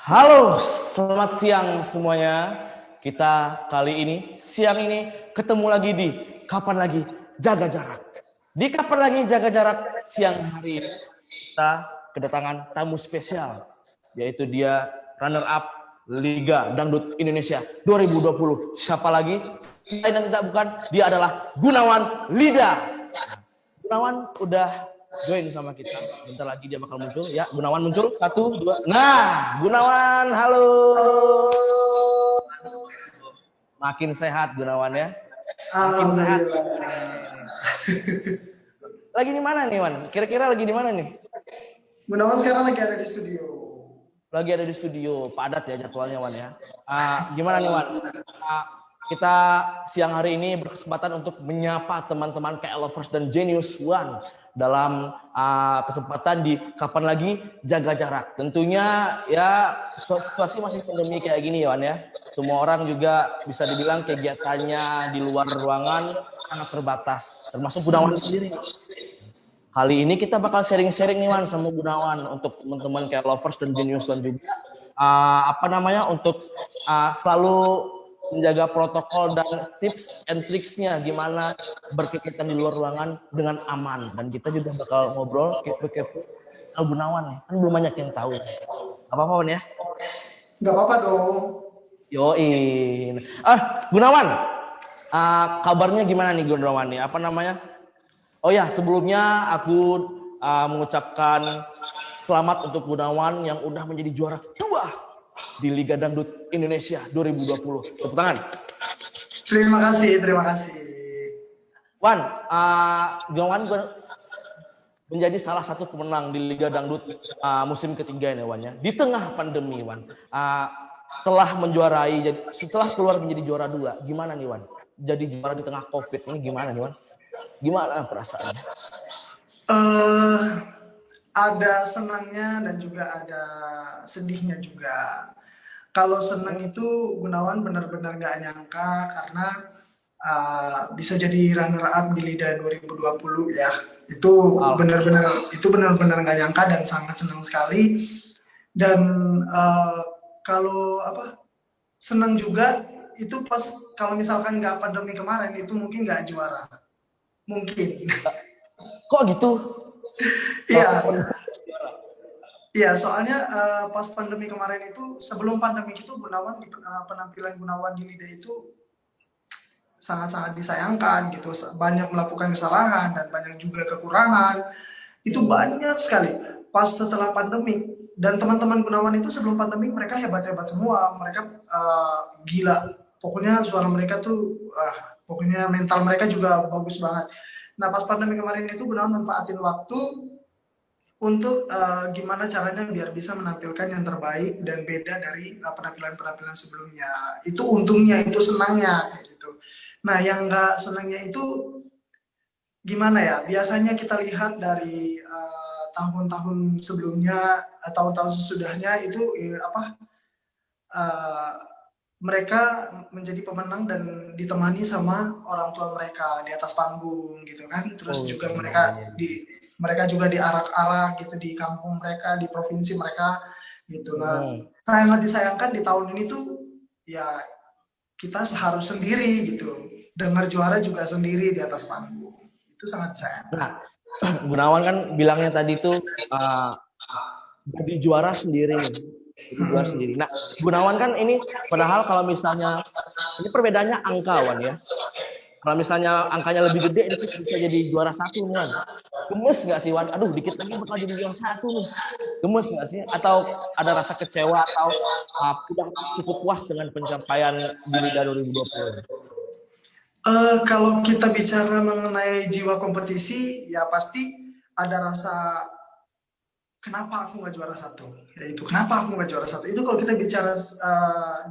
Halo, selamat siang semuanya. Kita siang ini ketemu lagi di Kapan Lagi Jaga Jarak. Di Kapan Lagi Jaga Jarak siang hari ini kita kedatangan tamu spesial, yaitu dia runner up Liga Dangdut Indonesia 2020. Siapa lagi? Lain dan tidak bukan, dia adalah Gunawan Lida. Gunawan udah join sama kita. Bentar lagi dia bakal muncul. Ya, Gunawan muncul. Satu, dua. Nah, Gunawan, halo. Halo. Makin sehat Gunawan ya. Makin sehat. Alhamdulillah. Lagi di mana nih, Wan? Kira-kira lagi di mana nih? Gunawan sekarang lagi ada di studio. Lagi ada di studio. Padat ya jadwalnya, Wan ya. Gimana nih, Wan? Kita siang hari ini berkesempatan untuk menyapa teman-teman KL Lovers dan Genius One dalam kesempatan di Kapan Lagi Jaga Jarak. Tentunya ya situasi masih pandemi kayak gini ya, Wan ya. Semua orang juga bisa dibilang kegiatannya di luar ruangan sangat terbatas, termasuk Gunawan sendiri. Kali ini kita bakal sharing-sharing nih, Wan, sama Gunawan untuk teman-teman kayak Lovers dan Genius One juga. Untuk selalu menjaga protokol dan tips and tricksnya gimana berkegiatan di luar ruangan dengan aman. Dan kita juga bakal ngobrol kepo-kepo Gunawan nih. Kan belum banyak yang tahu. Apa-apa, Wan ya? Gak apa-apa dong. Yoin. Gunawan. Kabarnya gimana nih Gunawan nih? Oh ya, sebelumnya aku mengucapkan selamat untuk Gunawan yang udah menjadi juara 2 di Liga Dangdut Indonesia 2020. Tepuk tangan. Terima kasih, terima kasih. Wan, Gunawan menjadi salah satu pemenang di Liga Dangdut musim ketiga ini, Wan ya. Di tengah pandemi, Wan. Setelah keluar menjadi juara 2, gimana nih, Wan? Jadi juara di tengah COVID ini gimana nih, Wan? Gimana perasaannya? Ada senangnya dan juga ada sedihnya juga. Kalau senang itu Gunawan benar-benar gak nyangka karena bisa jadi runner up di LIDA 2020 ya. Itu benar-benar gak nyangka dan sangat senang sekali. Dan kalau senang juga itu pas kalau misalkan nggak pandemi kemarin itu mungkin nggak juara, mungkin. Kok gitu? Iya, iya, soalnya pas pandemi kemarin itu, sebelum pandemi itu penampilan Gunawan di LIDA itu sangat-sangat disayangkan gitu, banyak melakukan kesalahan dan banyak juga kekurangan, itu banyak sekali. Pas setelah pandemi dan teman-teman Gunawan itu sebelum pandemi mereka hebat-hebat semua, mereka gila, pokoknya suara mereka tuh pokoknya mental mereka juga bagus banget. Nah pas pandemi kemarin itu Gunawan manfaatin waktu untuk gimana caranya biar bisa menampilkan yang terbaik dan beda dari penampilan-penampilan sebelumnya. Itu untungnya, itu senangnya kayak gitu. Nah yang nggak senangnya itu gimana ya? Biasanya kita lihat dari tahun-tahun sebelumnya, tahun-tahun sesudahnya itu uh, mereka menjadi pemenang dan ditemani sama orang tua mereka di atas panggung gitu kan. Terus juga mereka juga diarak-arak gitu di kampung mereka, di provinsi mereka gitu. Nah, sangat disayangkan di tahun ini tuh ya kita harus sendiri gitu. Dengar juara juga sendiri di atas panggung. Itu sangat sayang. Nah, Gunawan kan bilangnya tadi tuh jadi juara sendiri. Jadi juara sendiri. Nah, Gunawan kan ini padahal kalau misalnya ini perbedaannya angka, Wan ya. Kalau misalnya angkanya lebih gede, ini bisa jadi juara 1 nih, Wan. Gemes nggak sih, Wan? Aduh, dikit lagi bakal jadi juara 1 nih. Gemes nggak sih? Atau ada rasa kecewa atau udah cukup puas dengan pencapaian di Liga 2020? Kalau kita bicara mengenai jiwa kompetisi, ya pasti ada rasa kenapa aku nggak juara satu. Ya itu kenapa aku nggak juara satu. Itu kalau kita bicara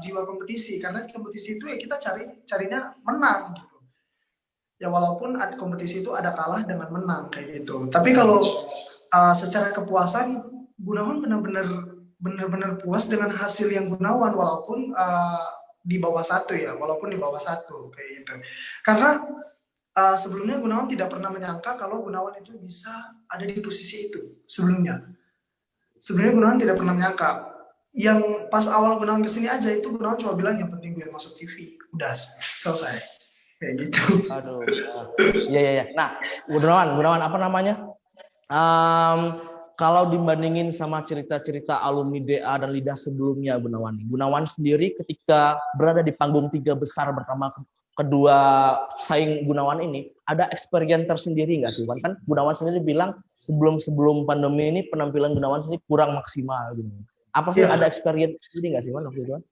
jiwa kompetisi, karena kompetisi itu ya kita carinya menang gitu. Ya walaupun kompetisi itu ada kalah dengan menang kayak gitu. Tapi kalau secara kepuasan, Gunawan benar-benar puas dengan hasil yang Gunawan walaupun di bawah satu ya, walaupun di bawah satu kayak gitu. Karena sebelumnya Gunawan tidak pernah menyangka kalau Gunawan itu bisa ada di posisi itu sebelumnya. Sebenarnya Gunawan tidak pernah menyangka. yang pas awal Gunawan kesini aja itu Gunawan cuma bilang yang penting gue masuk TV, udah selesai kayak gitu. Aduh. Iya, iya, iya. Nah, Gunawan apa namanya? Kalau dibandingin sama cerita-cerita alumni DA dan LIDA sebelumnya, Gunawan sendiri ketika berada di panggung tiga besar bersama kedua saing Gunawan ini, ada experience tersendiri nggak sih, Wan? Kan Gunawan sendiri bilang sebelum pandemi ini penampilan Gunawan sendiri kurang maksimal gitu. Apa sih, ada Ya, experience sendiri nggak sih, Wan, waktu itu, Wan?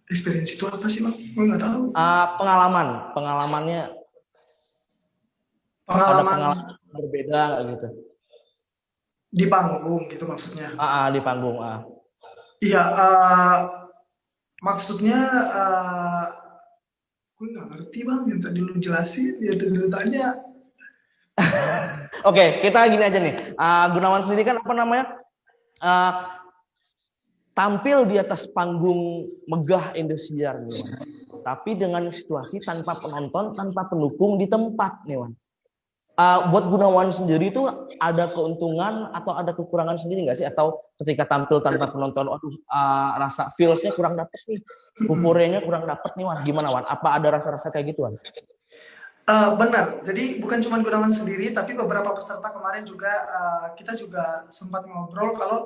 experience itu apa sih bang? Gue nggak tahu. Pengalamannya ada Pengalaman pengalaman berbeda nggak gitu? di panggung gitu maksudnya. Di panggung. Iya, maksudnya gue nggak ngerti bang yang tadi lu jelasin, yang tadi lu tanya. Oke, kita gini aja nih. Gunawan sendiri kan apa namanya? Uh, tampil di atas panggung megah Indosiar nih, Wan. Tapi dengan situasi tanpa penonton, tanpa pendukung di tempat nih, Wan. Buat Gunawan sendiri itu ada keuntungan atau ada kekurangan sendiri nggak sih? Atau ketika tampil tanpa penonton, rasa feels-nya kurang dapet nih, euforianya kurang dapet nih, Wan. Gimana, Wan? Apa ada rasa-rasa kayak gitu, Wan? Benar, jadi bukan cuma Gunawan sendiri, tapi beberapa peserta kemarin juga kita juga sempat ngobrol kalau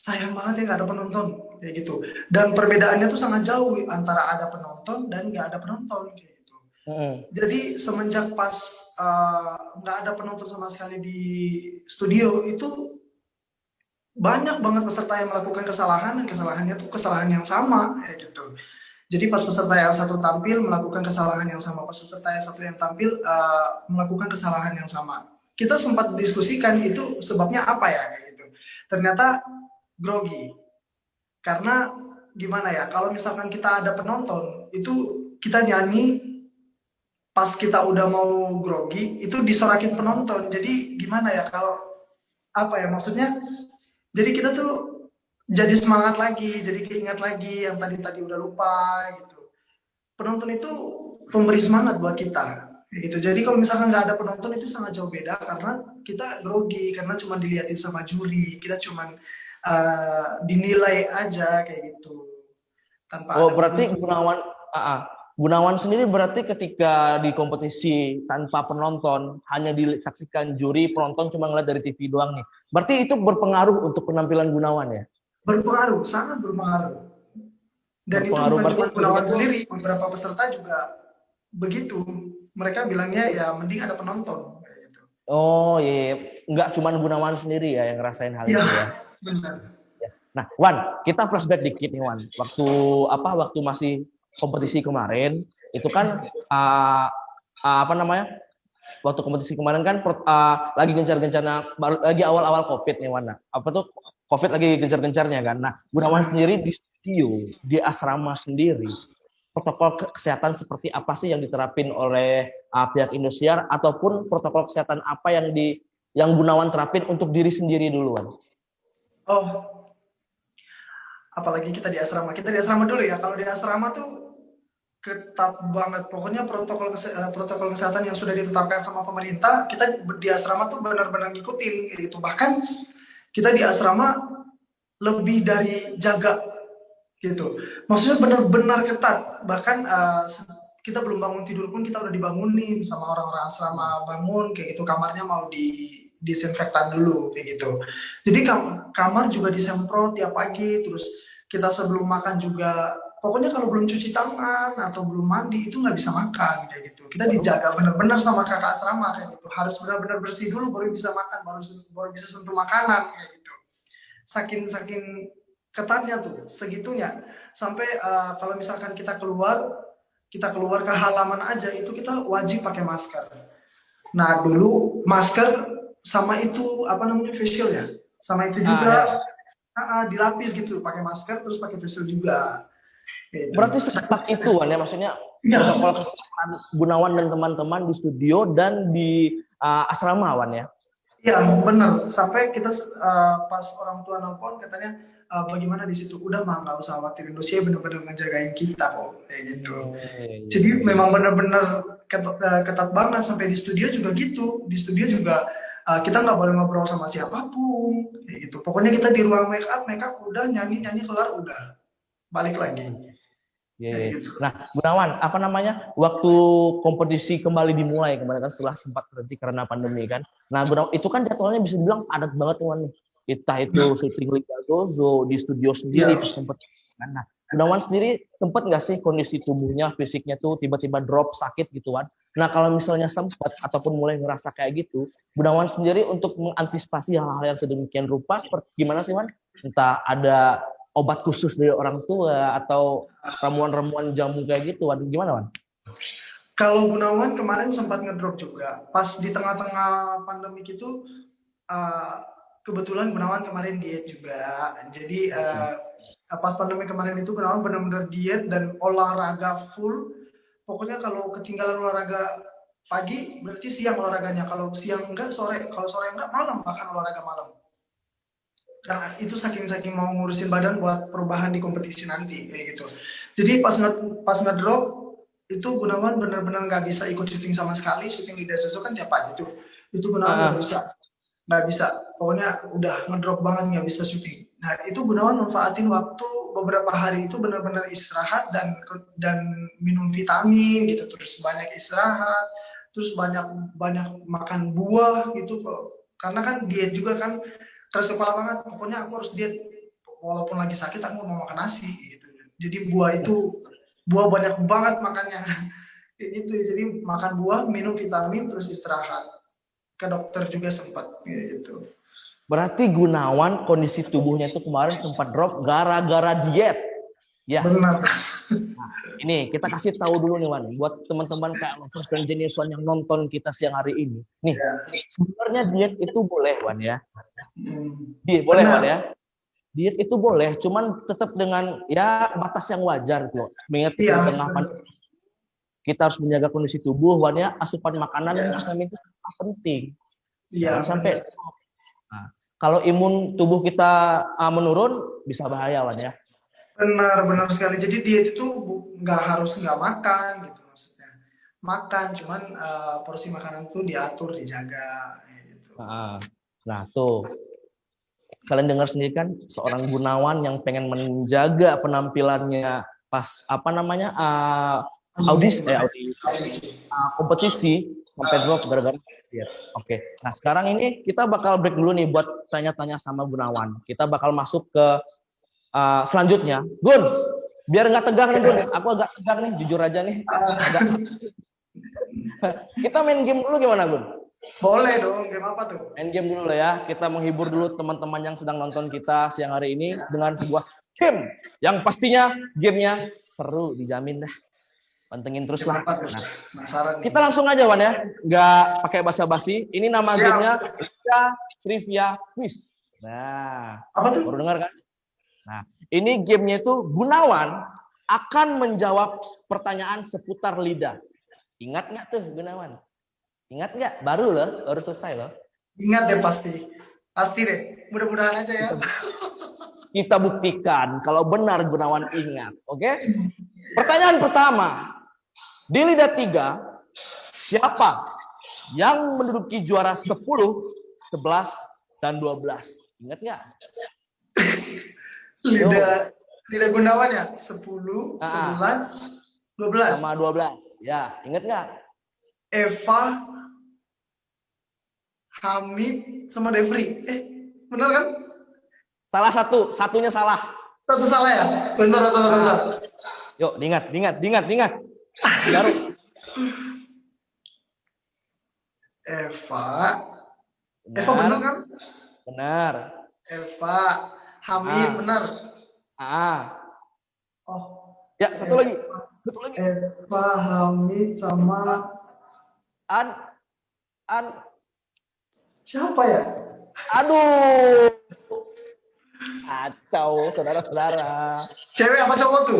sayang banget ya nggak ada penonton kayak gitu. Dan perbedaannya tuh sangat jauh antara ada penonton dan nggak ada penonton kayak gitu. Jadi semenjak pas nggak ada penonton sama sekali di studio itu banyak banget peserta yang melakukan kesalahan dan kesalahannya tuh kesalahan yang sama kayak gitu. Jadi pas peserta yang satu tampil melakukan kesalahan yang sama, pas peserta yang satu yang tampil melakukan kesalahan yang sama. Kita sempat diskusikan itu sebabnya apa ya kayak gitu. Ternyata grogi. Karena gimana ya, kalau misalkan kita ada penonton, itu kita nyanyi pas kita udah mau grogi itu disorakin penonton. Jadi gimana ya kalau apa ya maksudnya? Jadi kita tuh jadi semangat lagi, jadi keingat lagi yang tadi udah lupa gitu. Penonton itu pemberi semangat buat kita gitu. Jadi kalau misalkan nggak ada penonton itu sangat jauh beda karena kita grogi karena cuma dilihatin sama juri, kita cuma dinilai aja kayak gitu tanpa Oh, ada berarti penonton. Gunawan sendiri berarti ketika di kompetisi tanpa penonton, hanya disaksikan juri, penonton cuma ngeliat dari TV doang nih. Berarti itu berpengaruh untuk penampilan Gunawan ya? Berpengaruh, sangat berpengaruh. Dan itu Berpengaruh bukan berarti cuma jadinya Gunawan tuh, sendiri, beberapa peserta juga begitu. Mereka bilangnya ya mending ada penonton kayak gitu. oh iya, iya. Nggak cuma Gunawan sendiri ya yang ngerasain hal Iya, itu ya. benar. Nah, Wan, kita flashback dikit nih, Wan. Waktu masih kompetisi kemarin, itu kan apa namanya? Waktu kompetisi kemarin kan lagi gencar-gencarnya, lagi awal-awal COVID nih, Wan. Nah, apa tuh COVID lagi gencar-gencarnya kan. Nah, Gunawan sendiri di studio, di asrama sendiri, protokol kesehatan seperti apa sih yang diterapin oleh pihak Indosiar ataupun protokol kesehatan apa yang Gunawan terapin untuk diri sendiri duluan? Oh, apalagi kita di asrama. Kita di asrama dulu ya. Kalau di asrama tuh ketat banget. Pokoknya protokol kesehatan yang sudah ditetapkan sama pemerintah, kita di asrama tuh benar-benar ngikutin gitu. Bahkan kita di asrama lebih dari jaga gitu. Maksudnya benar-benar ketat. Bahkan kita belum bangun tidur pun kita udah dibangunin sama orang-orang asrama, bangun kayak gitu, kamarnya mau disinfektan dulu kayak gitu. Jadi kamar juga disemprot tiap pagi, terus kita sebelum makan juga pokoknya kalau belum cuci tangan atau belum mandi itu nggak bisa makan kayak gitu. Kita Waduh. dijaga benar-benar sama kakak asrama kayak gitu. Harus benar-benar bersih dulu baru bisa makan, baru bisa sentuh makanan kayak gitu. Saking saking ketatnya tuh segitunya sampai kalau misalkan kita keluar ke halaman aja itu kita wajib pakai masker. Nah dulu masker sama itu apa namanya facial ya, sama itu juga Ya. dilapis gitu pakai masker terus pakai facial juga. Gitu. Berarti seketat itu, Wan, ya, maksudnya Iya, protokol kesehatan Gunawan dan teman-teman di studio dan di asrama, Wan, ya. iya bener. Sampai kita pas orang tua nelpon katanya bagaimana di situ. Udah mah nggak usah khawatir. Indonesia bener-bener ngejagain kita kok kayak gitu. Iya, iya, Jadi iya. memang bener-bener ketat banget sampai di studio juga gitu. Di studio juga kita nggak boleh ngobrol sama siapapun, kayak gitu. Pokoknya kita di ruang make up udah nyanyi kelar udah balik lagi. Yeah. Kayak gitu. Nah, Gunawan, apa namanya? Waktu kompetisi kembali dimulai kemarin kan setelah sempat berhenti karena pandemi kan. Nah, Gunawan itu kan jadwalnya bisa dibilang padat banget Wan nih. Entah itu syuting Liga Zozo di studio sendiri Iya. terus sempat. Nah, Gunawan sendiri sempat nggak sih kondisi tubuhnya, fisiknya tuh tiba-tiba drop sakit gitu Wan? Nah, kalau misalnya sempat ataupun mulai ngerasa kayak gitu, Gunawan sendiri untuk mengantisipasi hal-hal yang sedemikian rupa seperti gimana sih Wan? Entah ada obat khusus dari orang tua atau ramuan-ramuan jamu kayak gitu, Wan. Gimana, Wan? Kalau Gunawan kemarin sempat ngedrop juga. Pas di tengah-tengah pandemi itu, kebetulan Gunawan kemarin diet juga. Jadi pas pandemi kemarin itu Gunawan benar-benar diet dan olahraga full. Pokoknya kalau ketinggalan olahraga pagi, berarti siang olahraganya. Kalau siang enggak, sore. Kalau sore enggak, malam makan olahraga malam. Karena itu saking mau ngurusin badan buat perubahan di kompetisi nanti kayak gitu. Jadi pas ngedrop itu Gunawan benar-benar nggak bisa ikut syuting sama sekali. Syuting di Zozo kan tiap pagi tuh. Itu Gunawan nggak bisa. Pokoknya udah ngedrop banget nggak bisa syuting. Nah itu Gunawan manfaatin waktu beberapa hari itu benar-benar istirahat dan minum vitamin gitu. Terus banyak istirahat, terus banyak makan buah gitu. Karena kan diet juga kan keras kepala banget, pokoknya aku harus diet walaupun lagi sakit aku mau makan nasi gitu. Jadi buah banyak banget makannya kayak gitu. Jadi makan buah, minum vitamin, terus istirahat. Ke dokter juga sempat gitu. Berarti Gunawan kondisi tubuhnya itu kemarin sempat drop gara-gara diet. Ya. Benar. Nah, ini kita kasih tahu dulu nih Wan, buat teman-teman kayak Lovers dan Genius Wan yang nonton kita siang hari ini. Nih, sebenarnya diet itu boleh Wan ya. Diet boleh Wan ya. Diet itu boleh, cuman tetap dengan ya batas yang wajar tuh. Mengingat di tengah pandemi, kita harus menjaga kondisi tubuh, Wan ya. Asupan makanan dan vitamin itu sangat penting. Jangan sampai. Nah, kalau imun tubuh kita menurun, bisa bahaya Wan ya. Benar sekali. Jadi diet itu nggak harus nggak makan gitu maksudnya. Makan, cuman porsi makanan tuh diatur, dijaga. Gitu. Nah tuh. Kalian dengar sendiri kan seorang Gunawan yang pengen menjaga penampilannya pas apa namanya kompetisi sampai drop gara-gara diet. Oke. Nah sekarang ini kita bakal break dulu nih buat tanya-tanya sama Gunawan. Kita bakal masuk ke selanjutnya. Gun, biar nggak tegang nih Gun. Aku agak tegang nih, jujur aja nih. Kita main game dulu gimana Gun? Boleh dong, game apa tuh? Main game dulu ya, kita menghibur dulu teman-teman yang sedang nonton kita siang hari ini dengan sebuah game yang pastinya gamenya seru, dijamin dah. Pantengin terus lah. Nah, kita langsung aja Wan ya, nggak pakai basa-basi. Ini nama gamenya Liga Trivia Quiz. Nah, apa tuh? Baru dengar kan? Nah, ini gamenya itu Gunawan akan menjawab pertanyaan seputar lidah. Ingat nggak tuh Gunawan? Ingat nggak? Baru selesai loh. Ingat deh pasti deh. Mudah-mudahan aja ya. Kita buktikan kalau benar Gunawan ingat, oke? Pertanyaan pertama, di lidah 3, siapa yang menduduki juara 10, 11, dan 12? Ingat nggak? Lidah Gunawan ya? 10, 11, 12. Sama 12. Ya, ingat nggak? Eva, Hamid, sama Devri. Benar kan? Salah satunya salah. Satu salah ya? Bentar. Yuk, diingat. Baru. Eva benar kan? Benar. Eva, Hamid benar. Oh. Ya, satu lagi. Eva, Hamid, sama siapa ya? Aduh. Kacau, saudara-saudara. Cewek apa cowok tuh?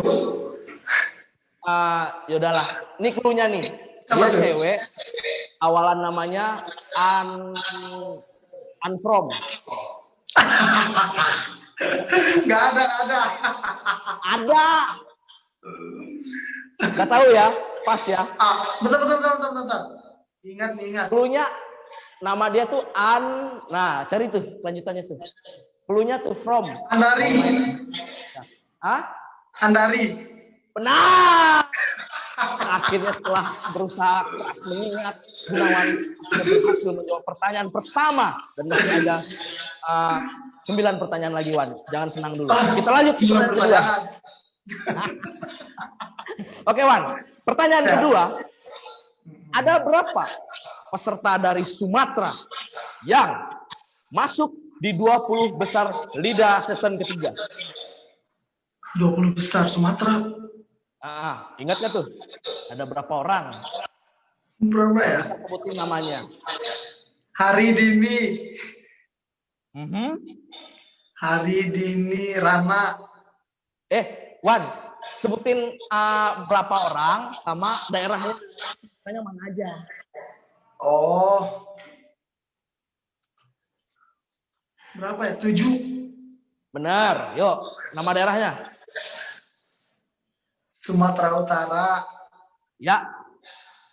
Yaudahlah. Ini cluenya nih. Dia cewek. Awalan namanya Unfrom. Gak ada. Ada. Gak tahu ya. Pas ya. Bentar. Ingat. Cluenya Nama dia tuh Nah, cari tuh lanjutannya tuh. Cluenya tuh from. Andari. Hah? Andari. Benar. Akhirnya setelah berusaha keras mengingat, Gunawan berhasil menjawab pertanyaan pertama dan masih ada 9 pertanyaan lagi, Wan. Jangan senang dulu. Kita lanjut ke pertanyaan kedua. Oke, Wan. Pertanyaan kedua. Ada berapa peserta dari Sumatera yang masuk di 20 besar LIDA season ketiga? 20 besar Sumatera. Ingat gak tuh? Ada berapa orang? Berapa ya? Bisa sebutin namanya. Hari Dini. Mhm. Hari Dini Rana. Wan, sebutin berapa orang sama daerahnya. Tanya mana aja. Oh. Berapa ya? 7. Benar. Yuk, nama daerahnya. Sumatera Utara. Ya.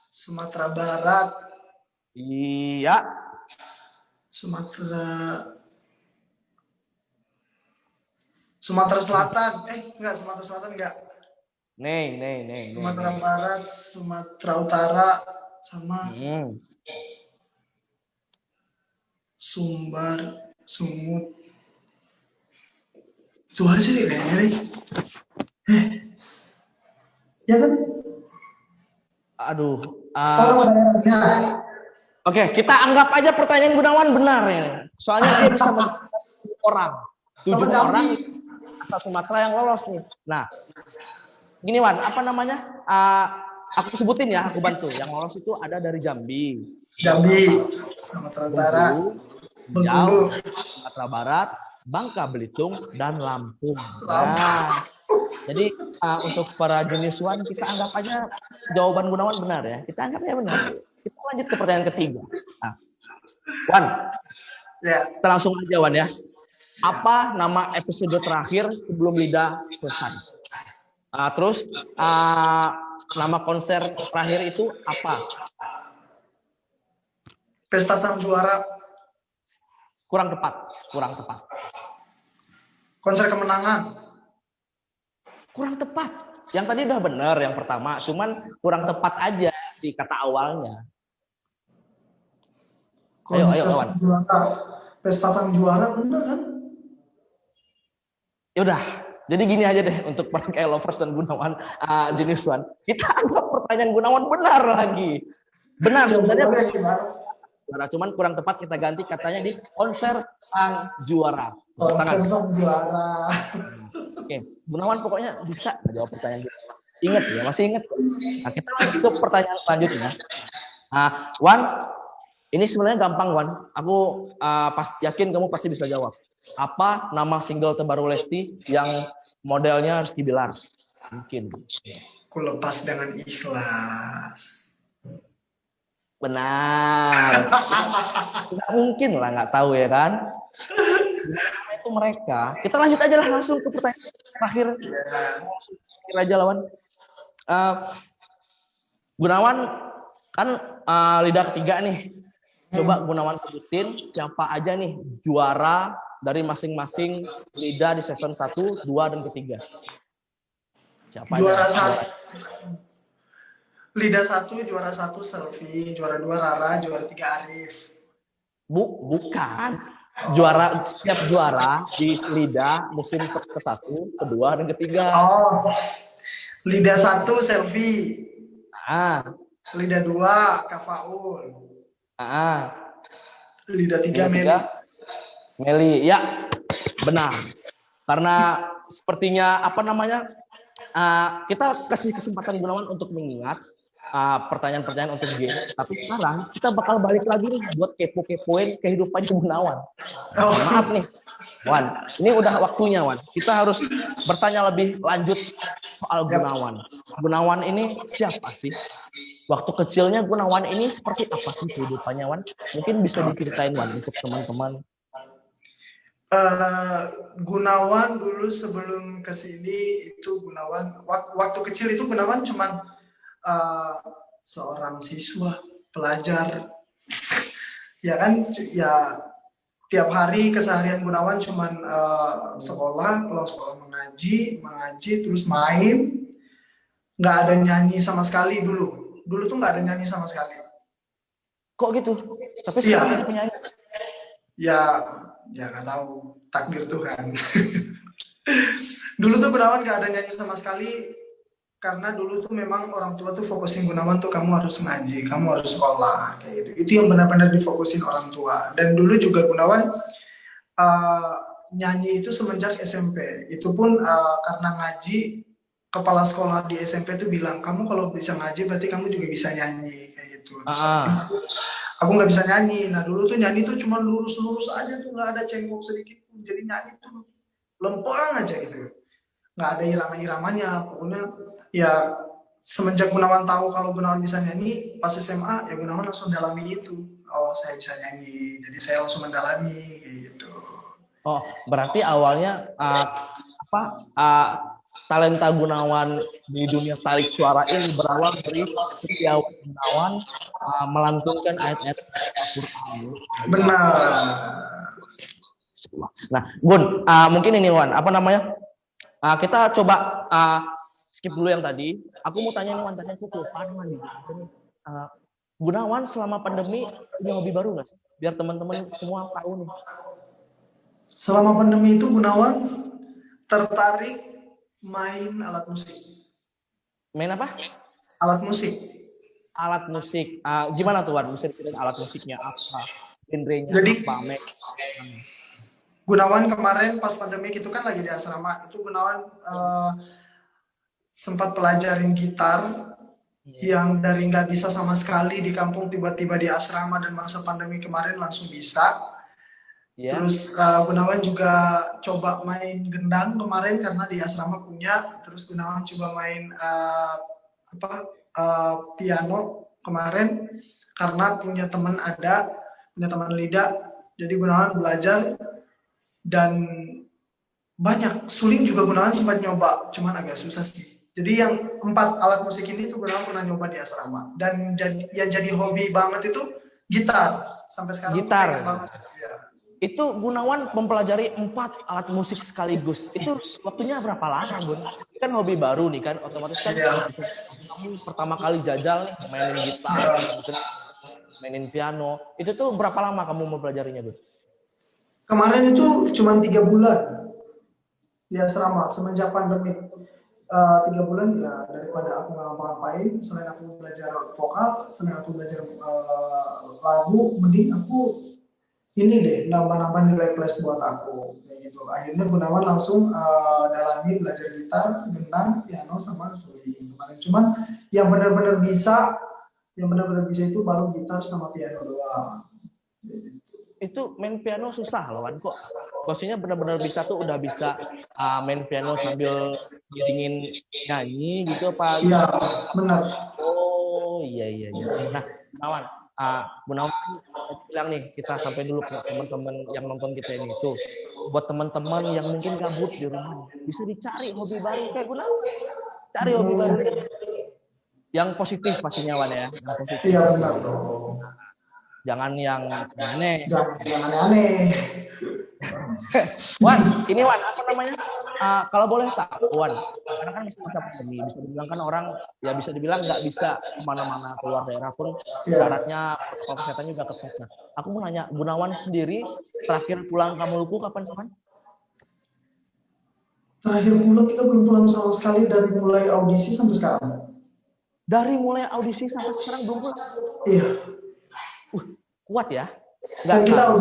Sumatera Barat. Iya. Sumatera Selatan. Enggak, Sumatera Selatan enggak. Nih. Sumatera Barat, Sumatera Utara, sama Sumbar, Sumut. Itu aja deh kayaknya nih. Ya kan? Aduh. Daerahnya. Oke, kita anggap aja pertanyaan Gunawan benar ya. Soalnya dia bisa menjadi 7 orang. 7 orang asal Sumatera yang lolos nih. Nah, gini Wan, apa namanya? Aku sebutin ya, aku bantu. Yang lolos itu ada dari Jambi, Sumatera Utara, Bengkulu, Sumatera Barat, Bangka Belitung, dan Lampung. Nah, jadi untuk para jenius Wan, kita anggap aja jawaban Gunawan benar ya. Kita anggapnya benar. Kita lanjut ke pertanyaan ketiga. Nah, Wan, kita langsung aja Wan ya. Apa nama episode terakhir sebelum LIDA selesai? Terus nama konser terakhir itu apa? Pesta Sang Juara. Kurang tepat. Konser Kemenangan. Kurang tepat. Yang tadi udah benar yang pertama, cuman kurang tepat aja di kata awalnya. Ayo lawan. Pesta Sang Juara benar kan? Ya udah. Jadi gini aja deh untuk para K-lovers dan Gunawan Jenius One. Kita anggap pertanyaan Gunawan benar lagi. Benar sebenarnya. Cuman kurang tepat kita ganti katanya di konser Sang Juara. Konser Sang Juara. Oke, Gunawan pokoknya bisa menjawab pertanyaan Gunawan. Ingat ya, masih ingat. Nah, kita lanjut ke pertanyaan selanjutnya. Wan, ini sebenarnya gampang Wan. Aku yakin kamu pasti bisa jawab. Apa nama single terbaru Lesti yang modelnya Rizky Bilar? Mungkin. Ku lepas dengan ikhlas. Benar. Nggak mungkin lah nggak tahu ya kan. Itu mereka. Kita lanjut aja lah langsung ke pertanyaan terakhir. Terakhir aja lawan. Gunawan kan LIDA ketiga nih. Coba Gunawan sebutin siapa aja nih juara dari masing-masing LIDA di season 1, 2, dan ketiga. Siapa juara aja? LIDA 1 juara 1 Selvi, juara 2 Rara, juara 3 Arif. Bukan. Setiap juara di LIDA musim ke-1, kedua, dan ketiga. Oh. LIDA 1 Selvi. LIDA 2 Kak Faul. LIDA 3 Meli. Ya, benar. Karena sepertinya kita kasih kesempatan Gunawan untuk mengingat pertanyaan-pertanyaan untuk game. Tapi sekarang kita bakal balik lagi nih buat kepo-kepoin kehidupan Gunawan. Maaf nih, Wan. Ini udah waktunya, Wan. Kita harus bertanya lebih lanjut soal Gunawan. Gunawan ini siapa sih? Waktu kecilnya Gunawan ini seperti apa sih kehidupannya, Wan? Mungkin bisa diceritain, Wan, untuk teman-teman. Gunawan dulu sebelum kesini itu Gunawan waktu kecil itu Gunawan cuman seorang siswa pelajar Ya kan, ya tiap hari keseharian Gunawan cuman sekolah, pulang sekolah mengaji, mengaji terus main, nggak ada nyanyi sama sekali dulu. Dulu tuh nggak ada nyanyi sama sekali. Kok gitu? Tapi sekarang jadi Iya, penyanyi. ya, ya nggak tahu takdir Tuhan. Dulu tuh Gunawan nggak ada nyanyi sama sekali karena dulu tuh memang orang tua tuh fokusin Gunawan tuh kamu harus ngaji, kamu harus sekolah kayak gitu. Itu yang benar-benar difokusin orang tua. Dan dulu juga Gunawan uh, nyanyi itu semenjak SMP. Itu pun karena ngaji, kepala sekolah di SMP itu bilang kamu kalau bisa ngaji berarti kamu juga bisa nyanyi kayak gitu. Terus Ah, aku nggak bisa nyanyi. Nah dulu tuh nyanyi tuh cuma lurus-lurus aja tuh, nggak ada cengkok sedikit pun. Jadi nyanyi tuh lempeng aja gitu, nggak ada irama-iramanya. Pokoknya ya semenjak Gunawan tahu kalau Gunawan bisa nyanyi pas SMA, ya Gunawan langsung dalami itu. Oh saya bisa nyanyi, jadi saya langsung mendalami kayak gitu. oh, berarti awalnya apa uh, talenta Gunawan di dunia tarik suara ini berawal dari ketika Gunawan melantunkan ayat-ayat Al-Quran. Benar. Nah, Gun, mungkin ini Wan, apa namanya? Kita coba skip dulu yang tadi. Aku mau tanya nih Wan, tanya aku kelupaan Wan. Uh, Gunawan selama pandemi punya hobi baru nggak sih? Biar teman-teman semua tahu nih. Selama pandemi itu Gunawan tertarik main alat musik. Main apa? Alat musik. Alat musik. Gimana tuh Wan? Bisa dikira alat musiknya apa? Genrenya Jadi apa? Gunawan kemarin pas pandemi itu kan lagi di asrama. Itu Gunawan sempat pelajarin gitar yang dari nggak bisa sama sekali di kampung tiba-tiba di asrama dan masa pandemi kemarin langsung bisa. Ya. Terus Gunawan juga coba main gendang kemarin karena di asrama punya. Terus Gunawan coba main apa piano kemarin karena punya teman lidah. Jadi Gunawan belajar dan banyak. Suling juga Gunawan sempat nyoba, cuman agak susah sih. Jadi yang 4 alat musik ini tuh Gunawan pernah nyoba di asrama. Dan yang jadi hobi banget itu gitar. Sampai sekarang tuh Gitar. pegang banget. Ya. Itu Gunawan mempelajari 4 alat musik sekaligus. Itu waktunya berapa lama, Gun? Ini kan hobi baru nih kan, otomatis kan Ya. bisa kamu pertama kali jajal nih mainin gitar, mainin piano. Itu tuh berapa lama kamu mempelajarinya, Gun? Kemarin itu cuma 3 bulan di asrama semenjak pandemi. 3 bulan ya, daripada aku nggak ngapa-ngapain selain aku belajar vokal, selain aku belajar lagu, mending aku ini deh nambah-nambah nilai plus buat aku kayak gitu. Akhirnya Gunawan langsung dalami belajar gitar, gendang, piano sama suling kemarin. Cuman yang benar-benar bisa, itu baru gitar sama piano doang. Itu main piano susah loh, Wan. Kok maksudnya benar-benar bisa tuh udah bisa main piano sambil ngiringin nyanyi gitu apa Iya, gimana? benar. Oh iya iya iya. Nah, Gunawan, Gunawan kan bilang nih kita sampai dulu ke teman-teman yang nonton kita ini tuh. Buat teman-teman yang mungkin gabut di rumah, bisa dicari hobi baru kayak Gunawan. Cari hobi baru yang positif pastinya Wan ya, yang positif Iya benar pastinya. dong. Jangan yang aneh. Jangan aneh-aneh. Wan, ini Wan, apa namanya? Kalau boleh tahu, Wan, karena kan masa pandemi, bisa dibilang kan orang, ya bisa dibilang nggak bisa kemana-mana keluar daerah pun, Iya. syaratnya protokol kesehatannya juga ketat. Nah, aku mau nanya, Gunawan sendiri terakhir pulang ke Maluku kapan sih, Wan? Terakhir pulang kita belum pulang sama sekali dari mulai audisi sampai sekarang. Dari mulai audisi sampai sekarang belum pulang. Iya. Kuat ya? Dan kita Nggak,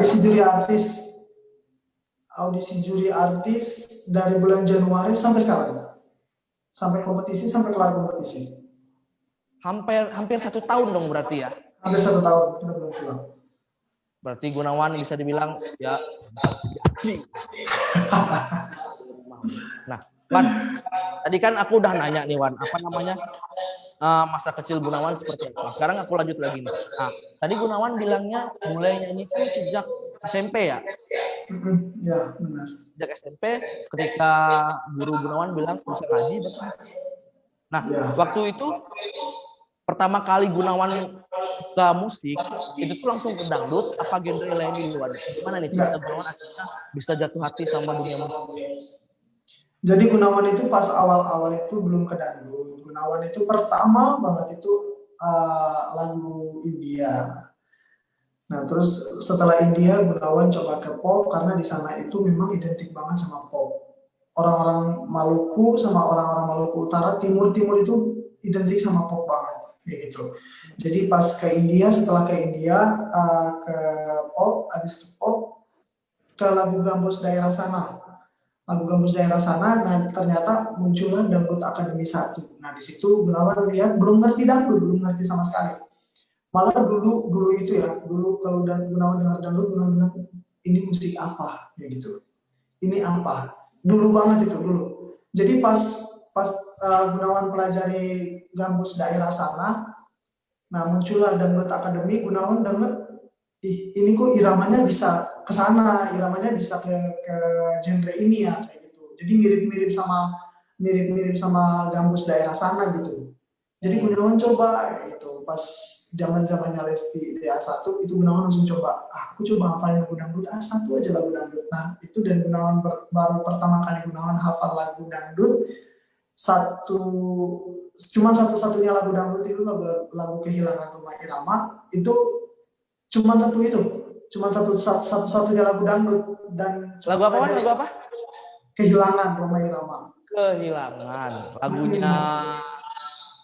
audisi juri artis dari bulan Januari sampai sekarang. Sampai kompetisi, sampai kelar kompetisi. hampir 1 tahun dong berarti ya? Hampir 1 tahun kita belum pulang. Berarti Gunawan bisa dibilang ya sejati. Nah, Wan, tadi kan aku udah nanya nih Wan, apa namanya masa kecil Gunawan seperti apa. Sekarang aku lanjut lagi nih. Tadi Gunawan bilangnya mulai nyanyi itu sejak SMP ya? Ya, benar. Sejak SMP, ketika guru Gunawan bilang bisa ngaji, betul. Nah, Ya. waktu itu pertama kali Gunawan ke musik itu tuh langsung ke dangdut apa genre lain duluan? Gimana nih cerita Gunawan akhirnya bisa jatuh hati sama dunia musik? Jadi Gunawan itu pas awal-awal itu belum ke dangdut. Gunawan itu pertama banget itu lagu India. Nah, terus setelah India, Gunawan coba ke pop karena di sana itu memang identik banget sama pop. Orang-orang Maluku sama orang-orang Maluku Utara, Timur-Timur itu identik sama pop banget, kayak gitu. Jadi pas ke India, setelah ke India, ke pop, habis ke pop, ke lagu Gambus daerah sana. Lagu Gambus daerah sana, nah ternyata muncullah Dangdut Akademi 1. Nah, di situ Gunawan lihat belum ngerti dangdut, belum ngerti sama sekali. Malah dulu itu ya, dulu kalau Gunawan dengar dangdut, Gunawan bilang ini musik apa, ya gitu. Ini apa? Dulu banget itu dulu. Jadi pas pas Gunawan pelajari gambus daerah sana, nah muncullah dangdut akademi. Gunawan denger, ih ini kok iramanya bisa ke sana, iramanya bisa ke genre ini ya, kayak gitu. Jadi mirip-mirip sama gambus daerah sana gitu. Jadi Gunawan coba gitu. Pas zaman-zamannya Lesti di A1 itu Gunawan langsung coba. Aku coba hafalin lagu dangdut A1 aja lagu dangdut. Nah, itu dan Gunawan baru pertama kali Gunawan hafal lagu dangdut satu cuma satu-satunya lagu dangdut itu lagu Kehilangan Rumah Irama itu cuma satu-satunya lagu dangdut dan Lagu apa? Lagu apa? Kehilangan Rumah Irama. Kehilangan. Lagunya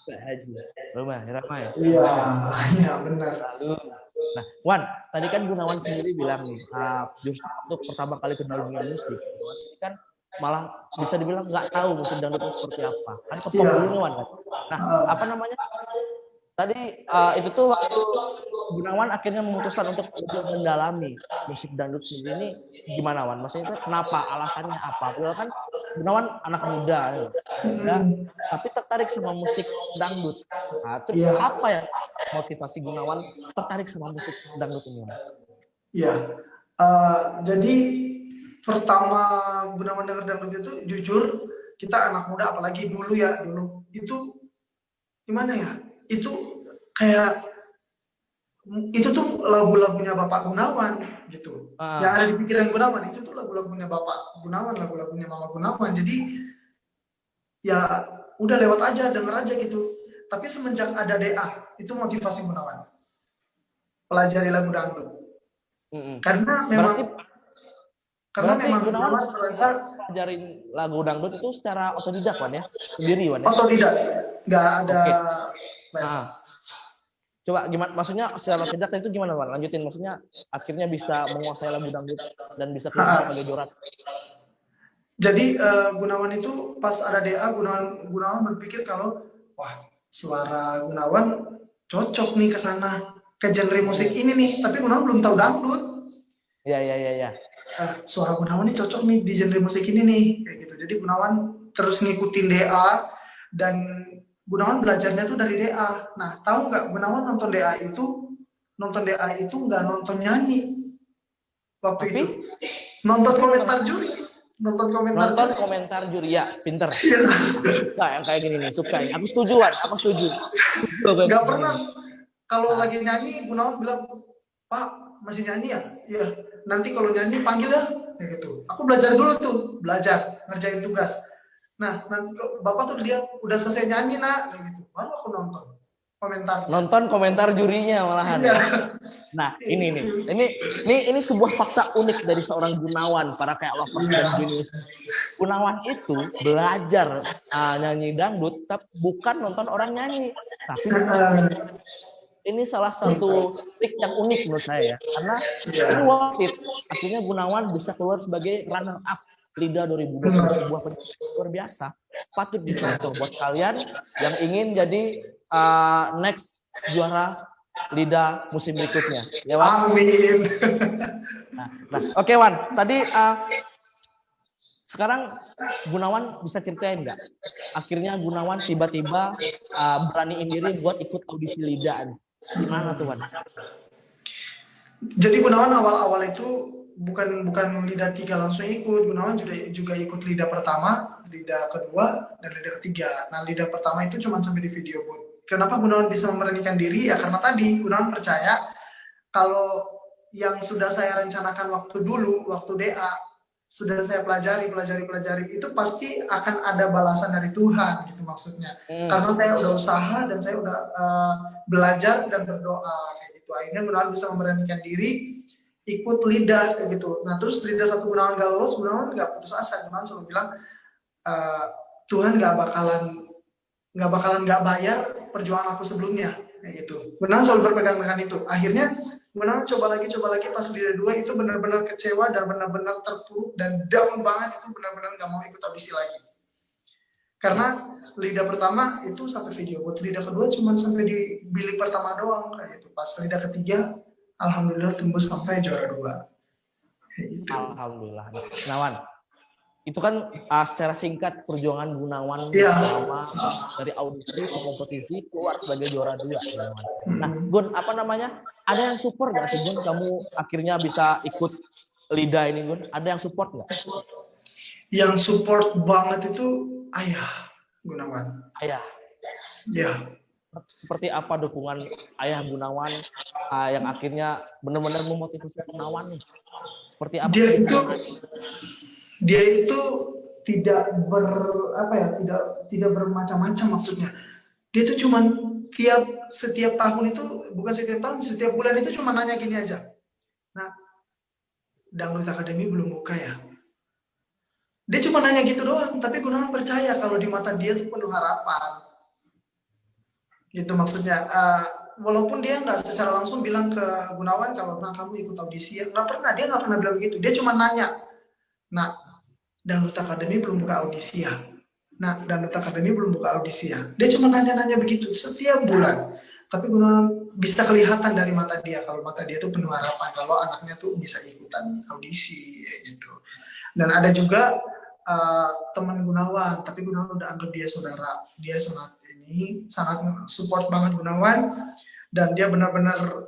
Pak Haji. Rumah Irama ya? Iya benar. Lalu, nah, Wan, tadi kan Gunawan sendiri bilang nih, justru untuk pertama kali ke dunia musik, Gunawan ini kan malah bisa dibilang nggak tahu musik dangdut itu seperti apa. Kan ke pop dulu nih, Wan. Nah, apa namanya? Tadi itu tuh waktu Gunawan akhirnya memutuskan untuk mendalami musik dangdut sendiri ini gimana, Wan? Maksudnya itu kenapa? Alasannya apa? Padahal kan Gunawan anak muda, ya, tapi tertarik sama musik dangdut. Nah, terus apa ya motivasi Gunawan tertarik sama musik dangdut ini? Iya, jadi pertama Gunawan denger dangdut itu jujur kita anak muda apalagi dulu itu gimana ya? Itu kayak itu tuh lagu-lagunya Bapak Gunawan gitu. Yang ada di pikiran Gunawan itu tuh lagu-lagunya Bapak Gunawan, lagu-lagunya Mama Gunawan. Jadi ya udah lewat aja, denger aja gitu. Tapi semenjak ada DA, itu motivasi Gunawan. Pelajari lagu dangdut. Karena memang berarti Gunawan pelajarin lagu dangdut itu secara otodidak, Wan ya? Sendiri, Wan ya? Otodidak. Nggak ada les. Coba gimana, maksudnya secara otodidak itu gimana, Wan? Lanjutin, maksudnya akhirnya bisa menguasai lagu dangdut dan bisa keluar sebagai juara. Jadi Gunawan itu pas ada DA, Gunawan berpikir kalau wah suara Gunawan cocok nih ke sana, ke genre musik ini nih. Tapi Gunawan belum tahu dangdut. Iya. Suara Gunawan ini cocok nih di genre musik ini nih, kayak gitu. Jadi Gunawan terus ngikutin DA dan Gunawan belajarnya tuh dari DA. Nah, tahu nggak Gunawan nonton DA itu nggak nonton nyanyi waktu itu, nonton komentar juri. Nonton komentar juri ya, pinter. Nah, yang kayak gini nih, suka ini. Aku setuju, Wan. Aku setuju. Gak pernah kalau lagi nyanyi Gunawan bilang, Pak masih nyanyi ya? Iya. Nanti kalau nyanyi panggil ya, kayak gitu. Aku belajar dulu tuh, ngerjain tugas. Nah, nanti Bapak tuh dia udah selesai nyanyi nak, kayak gitu. Baru aku nonton komentar. Nonton komentar jurinya malahan. Iya. Nah, ini sebuah fakta unik dari seorang Gunawan, para kayak lovers dan genius. Gunawan itu belajar nyanyi dangdut, tapi bukan nonton orang nyanyi, tapi ini salah satu trik yang unik menurut saya ya, karena ini worth it. Akhirnya Gunawan bisa keluar sebagai runner up LIDA 2020, sebuah pencapaian luar biasa. Patut dicontoh buat kalian yang ingin jadi next juara LIDA musim berikutnya. Ya, Wan? Amin. Nah, oke, Wan. Tadi sekarang Gunawan bisa ceritain nggak? Akhirnya Gunawan tiba-tiba beraniin diri buat ikut audisi LIDA. Gimana tuh, Wan? Jadi Gunawan awal-awal itu bukan LIDA 3 langsung ikut. Gunawan juga ikut LIDA pertama, LIDA kedua, dan LIDA ketiga. Nah, LIDA pertama itu cuma sampai di video booth. Kenapa Gunawan bisa memberanikan diri? Ya karena tadi Gunawan percaya kalau yang sudah saya rencanakan waktu dulu, waktu DA, sudah saya pelajari, itu pasti akan ada balasan dari Tuhan, gitu maksudnya. Karena saya udah usaha dan saya udah belajar dan berdoa, kayak gitu. Akhirnya Gunawan bisa memberanikan diri, ikut lidah, kayak gitu. Nah terus lidah satu Gunawan gak lolos, Gunawan gak putus asa. Gunawan selalu bilang, Tuhan gak bakalan gak bayar perjuangan aku sebelumnya, kayak gitu. Gunawan selalu berpegang dengan itu. Akhirnya Gunawan coba lagi pas lidah 2 itu benar-benar kecewa dan benar-benar terpuruk dan down banget, itu benar-benar gak mau ikut audisi lagi. Karena lidah pertama itu sampai video, buat lidah kedua cuma sampai di bilik pertama doang, kayak gitu. Pas lidah ketiga, alhamdulillah tembus sampai juara 2. Gitu. Alhamdulillah. Nah, Wan, itu kan secara singkat perjuangan Gunawan selama dari audisi ke kompetisi keluar sebagai juara 2. Nah, Gun, apa namanya? Ada yang support nggak sih, Gun? Kamu akhirnya bisa ikut lidah ini, Gun? Ada yang support nggak? Yang support banget itu ayah Gunawan. Ayah. Ya. Seperti apa dukungan ayah Gunawan yang akhirnya benar-benar memotivasi Gunawan nih? Seperti apa? Dia itu tidak tidak bermacam-macam maksudnya. Dia itu cuma setiap tahun itu, bukan setiap tahun, setiap bulan itu cuma nanya gini aja. Nah, Dangdut Academy belum buka ya? Dia cuma nanya gitu doang, tapi Gunawan percaya kalau di mata dia itu penuh harapan. Gitu maksudnya. Walaupun dia nggak secara langsung bilang ke Gunawan kalau kamu ikut audisi ya, dia nggak pernah bilang gitu. Dia cuma nanya. Nah, Dangdut Academy belum buka audisi ya. Dia cuma nanya-nanya begitu setiap bulan. Tapi Gunawan bisa kelihatan dari mata dia kalau mata dia tuh penuh harapan kalau anaknya tuh bisa ikutan audisi gitu. Dan ada juga teman Gunawan, tapi Gunawan udah anggap dia saudara. Dia sangat support banget Gunawan, dan dia benar-benar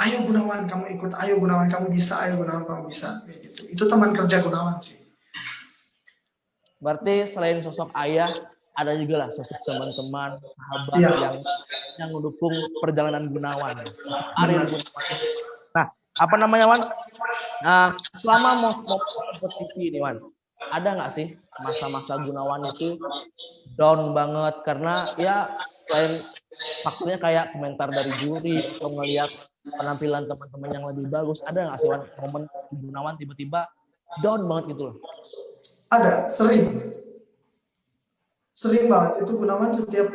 ayo Gunawan kamu ikut, ayo Gunawan kamu bisa, kayak gitu. Itu teman kerja Gunawan sih. Berarti selain sosok ayah, ada juga lah sosok teman-teman, sahabat yang mendukung perjalanan Gunawan. Nah, apa namanya, Wan? Selama mau kompetisi ini, Wan, ada nggak sih masa-masa Gunawan itu down banget karena ya selain faktornya kayak komentar dari juri atau ngelihat penampilan teman-teman yang lebih bagus, ada nggak sih, Wan, momen Gunawan tiba-tiba down banget gitu loh? Ada, sering banget itu Gunawan setiap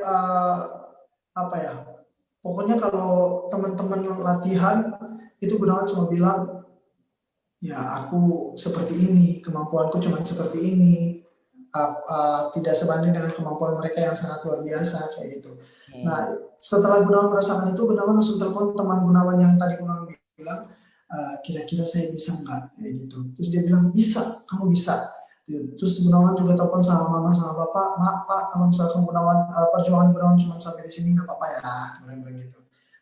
pokoknya kalau teman-teman latihan itu Gunawan cuma bilang, ya aku seperti ini, kemampuanku cuma seperti ini, tidak sebanding dengan kemampuan mereka yang sangat luar biasa, kayak gitu. Nah, setelah Gunawan merasakan itu, Gunawan langsung telepon teman Gunawan yang tadi Gunawan bilang, kira-kira saya bisa nggak, kayak gitu. Terus dia bilang, bisa, kamu bisa. Terus Gunawan juga telepon sama mama sama bapak, Pak, kalau misalkan perjuangan Gunawan cuma sampai di sini nggak apa-apa ya, mereka bilang gitu.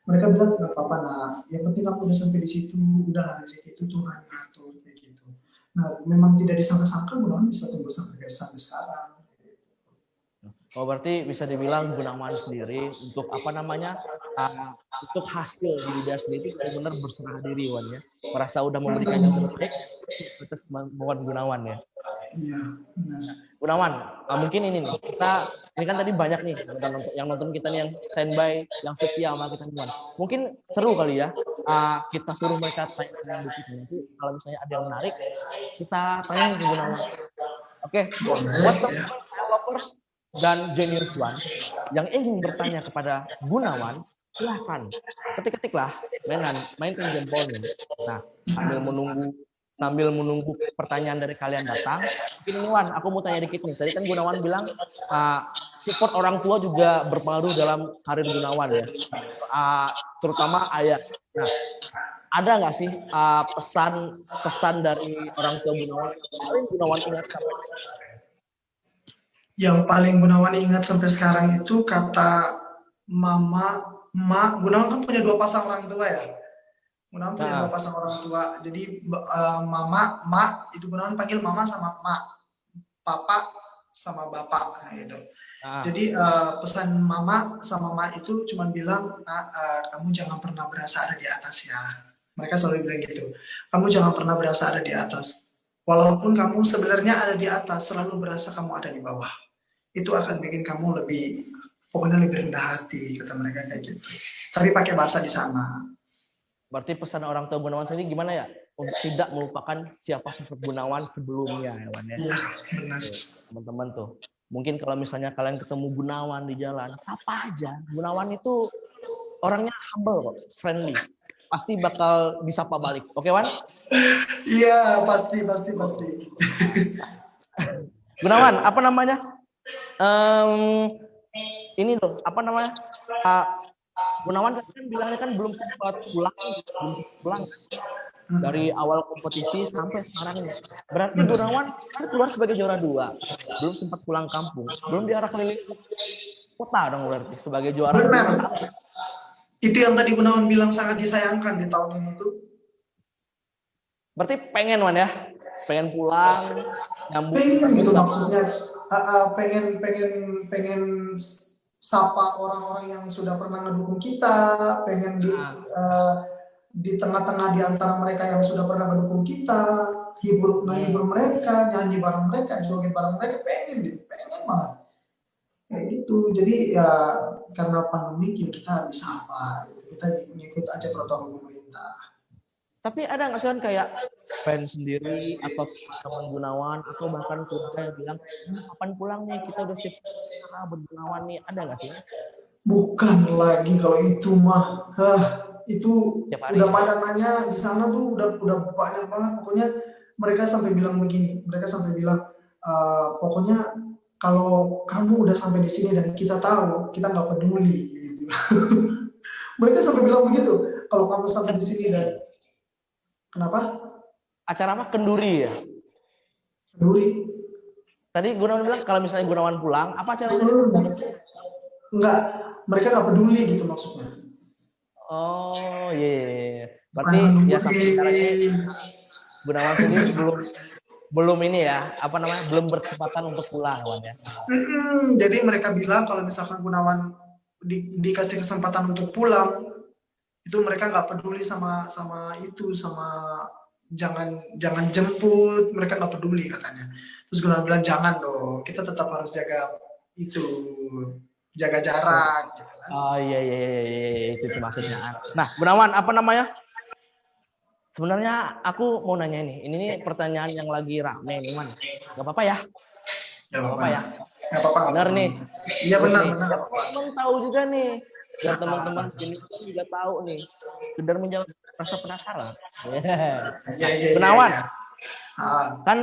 Mereka bilang nggak apa-apa, nah, yang penting kamu udah sampai di situ, udah rezeki itu Tuhan yang atur, kayak gitu. Nah, memang tidak disangka-sangka Gunawan bisa tembus sampai sekarang. Oh, berarti bisa dibilang Gunawan sendiri untuk untuk hasil diri dia sendiri benar-benar berserah diri, Wan, ya. Merasa udah memberikan yang terbaik atas kemampuan Gunawan, ya. Iya, benar. Gunawan, mungkin ini nih, ini kan tadi banyak nih yang nonton kita nih yang standby, yang setia sama kita nih, Wan. Mungkin seru kali ya, kita suruh mereka tanya nanti kalau misalnya ada yang menarik, kita tanya ke Gunawan. Oke, buat teman-teman lovers dan Genius One yang ingin bertanya kepada Gunawan, silahkan ketik-ketiklah main jempolnya. Nah, sambil menunggu pertanyaan dari kalian datang, mungkin ini, Wan, aku mau tanya dikit nih. Tadi kan Gunawan bilang support orang tua juga berpengaruh dalam karir Gunawan, ya, terutama ayah. Nah, ada nggak sih pesan dari orang tua Gunawan paling Gunawan ingat sampai sekarang? Yang paling Gunawan ingat sampai sekarang itu kata mama, mak. Gunawan kan punya 2 pasang orang tua ya. Gunawan punya 2 pasang orang tua. Jadi mama, mak, itu Gunawan panggil mama sama mak. Papa sama bapak gitu. Ah, Jadi pesan mama sama mama itu cuma bilang, "Nak, kamu jangan pernah berasa ada di atas ya." Mereka selalu bilang gitu. Kamu jangan pernah berasa ada di atas. Walaupun kamu sebenarnya ada di atas, selalu berasa kamu ada di bawah. Itu akan bikin kamu lebih, pokoknya lebih rendah hati, kata mereka kayak gitu. Tapi pakai bahasa di sana. berarti pesan orang tua Gunawan sendiri gimana ya? Untuk tidak melupakan siapa sosok Gunawan sebelumnya, ya Wan ya. Iya, benar. Teman-teman tuh. Mungkin kalau misalnya kalian ketemu Gunawan di jalan, sapa aja. Gunawan itu orangnya humble kok, friendly. Pasti bakal disapa balik. Oke, Wan? Iya, pasti, pasti, pasti. Gunawan, apa namanya? Ini loh, apa namanya? Gunawan kan bilangnya kan belum sempat pulang, belum sempat pulang dari awal kompetisi sampai sekarang nih. Berarti Gunawan kan keluar sebagai juara 2, belum sempat pulang kampung, belum diarah keliling kota dong berarti sebagai juara Benar. 1. Itu yang tadi Gunawan bilang sangat disayangkan di tahun ini tuh. Berarti pengen Wan ya, pengen pulang, nyambut Pengen gitu sama maksudnya. Pengen pengen pengen sapa orang-orang yang sudah pernah ngedukung kita, pengen di tengah-tengah di antara mereka yang sudah pernah mendukung kita, ngehibur mereka, nyanyi bareng mereka, joget bareng mereka, pengen gitu, pengen banget. Kayak gitu. Jadi ya karena pandemi ya kita bisa apa, gitu. Kita ngikut aja protokol pemerintah. Tapi ada nggak sih kan kayak fans sendiri atau teman Gunawan atau bahkan keluarga yang bilang, kapan pulang nih, kita udah siap buat Gunawan nih, ada nggak sih? Bukan lagi kalau itu mah, itu Tiap hari udah ya? pada nanya di sana tuh udah banyak banget. Pokoknya mereka sampai bilang begini, mereka sampai bilang, pokoknya kalau kamu udah sampai di sini dan kita tahu, kita nggak peduli gitu. Mereka sampai bilang begitu. Kalau kamu sampai di sini dan kenapa? Acara apa? Kenduri ya? Peduli? Tadi Gunawan bilang kalau misalnya Gunawan pulang, apa acaranya tadi? Enggak, mereka nggak peduli gitu maksudnya. Oh iya, iya, iya. Bukan Berarti ya kenduri. sampai sekarang ini Gunawan sendiri belum belum ini ya, apa namanya, belum berkesempatan untuk pulang Wan ya. Jadi mereka bilang kalau misalkan Gunawan dikasih kesempatan untuk pulang, itu mereka nggak peduli sama sama itu, sama jangan jangan jemput, mereka nggak peduli katanya. Terus Gunawan bilang jangan dong, kita tetap harus jaga itu, jaga jarak gitu kan. Oh iya, iya, iya, iya, iya, itu maksudnya. Nah Gunawan, apa namanya? Sebenarnya aku mau nanya ini nih pertanyaan yang lagi rame nih Man. Gak apa-apa ya? Ya Gak apa, apa-apa ya? nggak apa-apa, nggak Bener apa-apa. nih, Iya terus benar nih. benar Ya nggak apa-apa. teman-teman tahu juga nih. Biar teman-teman sini kan juga tahu nih. Sekedar menjawab rasa penasaran. Iya Nah, iya iya Gunawan, iya. Ah, kan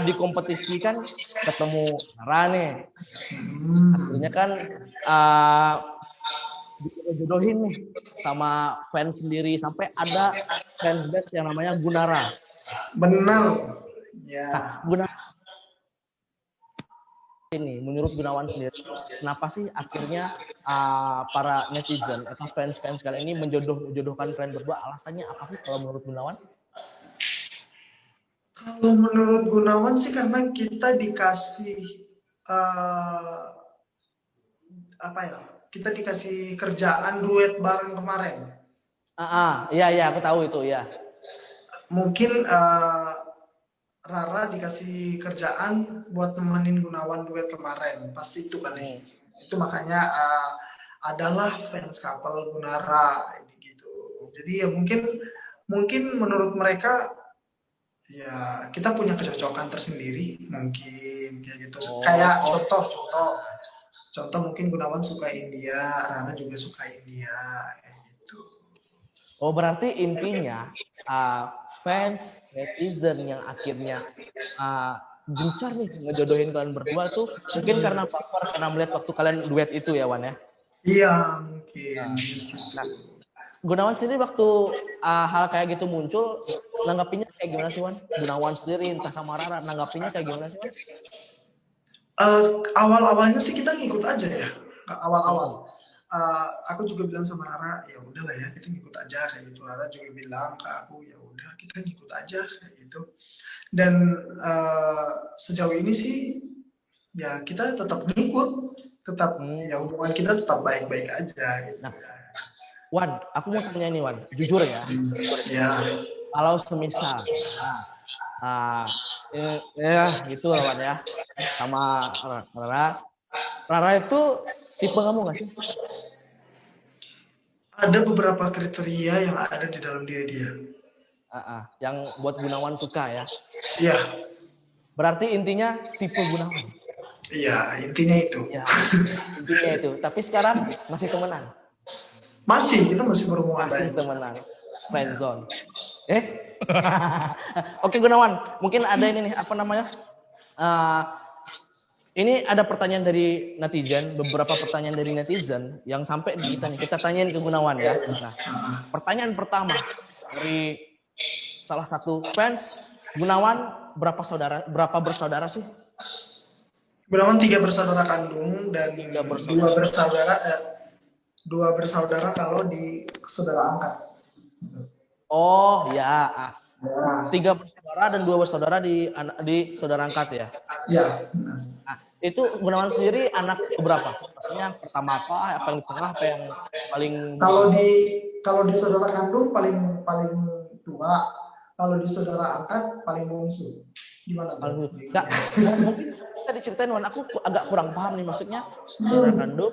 di kompetisi kan ketemu Nara nih. Akhirnya hmm, kan jodohin nih sama fans sendiri sampai ada fans base yang namanya Gunara. benar. Nah, Ya. Gunawan ini menurut Gunawan sendiri, kenapa sih akhirnya para netizen atau fans-fans kalian ini menjodohkan kalian berdua? Alasannya apa sih kalau menurut Gunawan? Kalau menurut Gunawan sih karena kita dikasih apa ya? Kita dikasih kerjaan duet bareng kemarin. Iya iya aku tahu itu ya. Mungkin Rara dikasih kerjaan buat nemenin Gunawan duet kemarin. Pasti itu kali. Itu makanya adalah fans couple Gunara gitu. Jadi ya mungkin mungkin menurut mereka ya kita punya kecocokan tersendiri mungkin kayak gitu. Kayak Oh, contoh mungkin Gunawan suka India, Rara juga suka India kayak gitu. oh berarti intinya fans netizen yang akhirnya gencar nih ngejodohin kalian berdua tuh mungkin karena baper karena melihat waktu kalian duet itu ya Wan ya. Iya mungkin Nah, di situ. nah, Gunawan sendiri waktu hal kayak gitu muncul, nanggapinnya kayak gimana sih Wan? Gunawan sendiri entah sama Rara nanggapinnya kayak gimana sih Wan? Awal-awalnya sih kita ngikut aja ya, Hmm. awal-awal. Aku juga bilang sama Rara, ya udahlah ya kita ngikut aja kayak gitu. Rara juga bilang ke aku, ya udah kita ngikut aja kayak gitu. Dan sejauh ini sih ya kita tetap ngikut, tetap ya hubungan kita tetap baik-baik aja. Gitu. Nah, Wan, aku mau tanya nih Wan, jujur ya. Ya. Kalau semisal, ya gitu lah Wan ya, sama Rara. Rara itu tipe kamu nggak sih? Ada beberapa kriteria yang ada di dalam diri dia. Yang buat Gunawan suka ya. Iya. Berarti intinya tipe Gunawan. Iya, intinya itu. Ya, intinya itu. Tapi sekarang masih temenan. Masih, kita masih berhubungan masih baik. Temenan. Friendzone. Oke Gunawan, mungkin ada ini nih, apa namanya? Ini ada pertanyaan dari netizen, beberapa pertanyaan dari netizen yang sampai di kita nih. Kita tanyain ke Gunawan ya. Nah, pertanyaan pertama dari salah satu fans, Gunawan berapa bersaudara sih? Gunawan 3 bersaudara kandung dan 2 bersaudara kalau di saudara angkat. Oh ya, 3 bersaudara dan 2 bersaudara di saudara angkat ya. Ya. Nah, itu Gunawan sendiri anak berapa? Maksudnya pertama apa yang di tengah, apa yang paling? Kalau di saudara kandung paling tua, kalau di saudara angkat paling bungsu. Gimana tuh? Nggak, mungkin bisa diceritain Wan, aku agak kurang paham nih, maksudnya saudara kandung,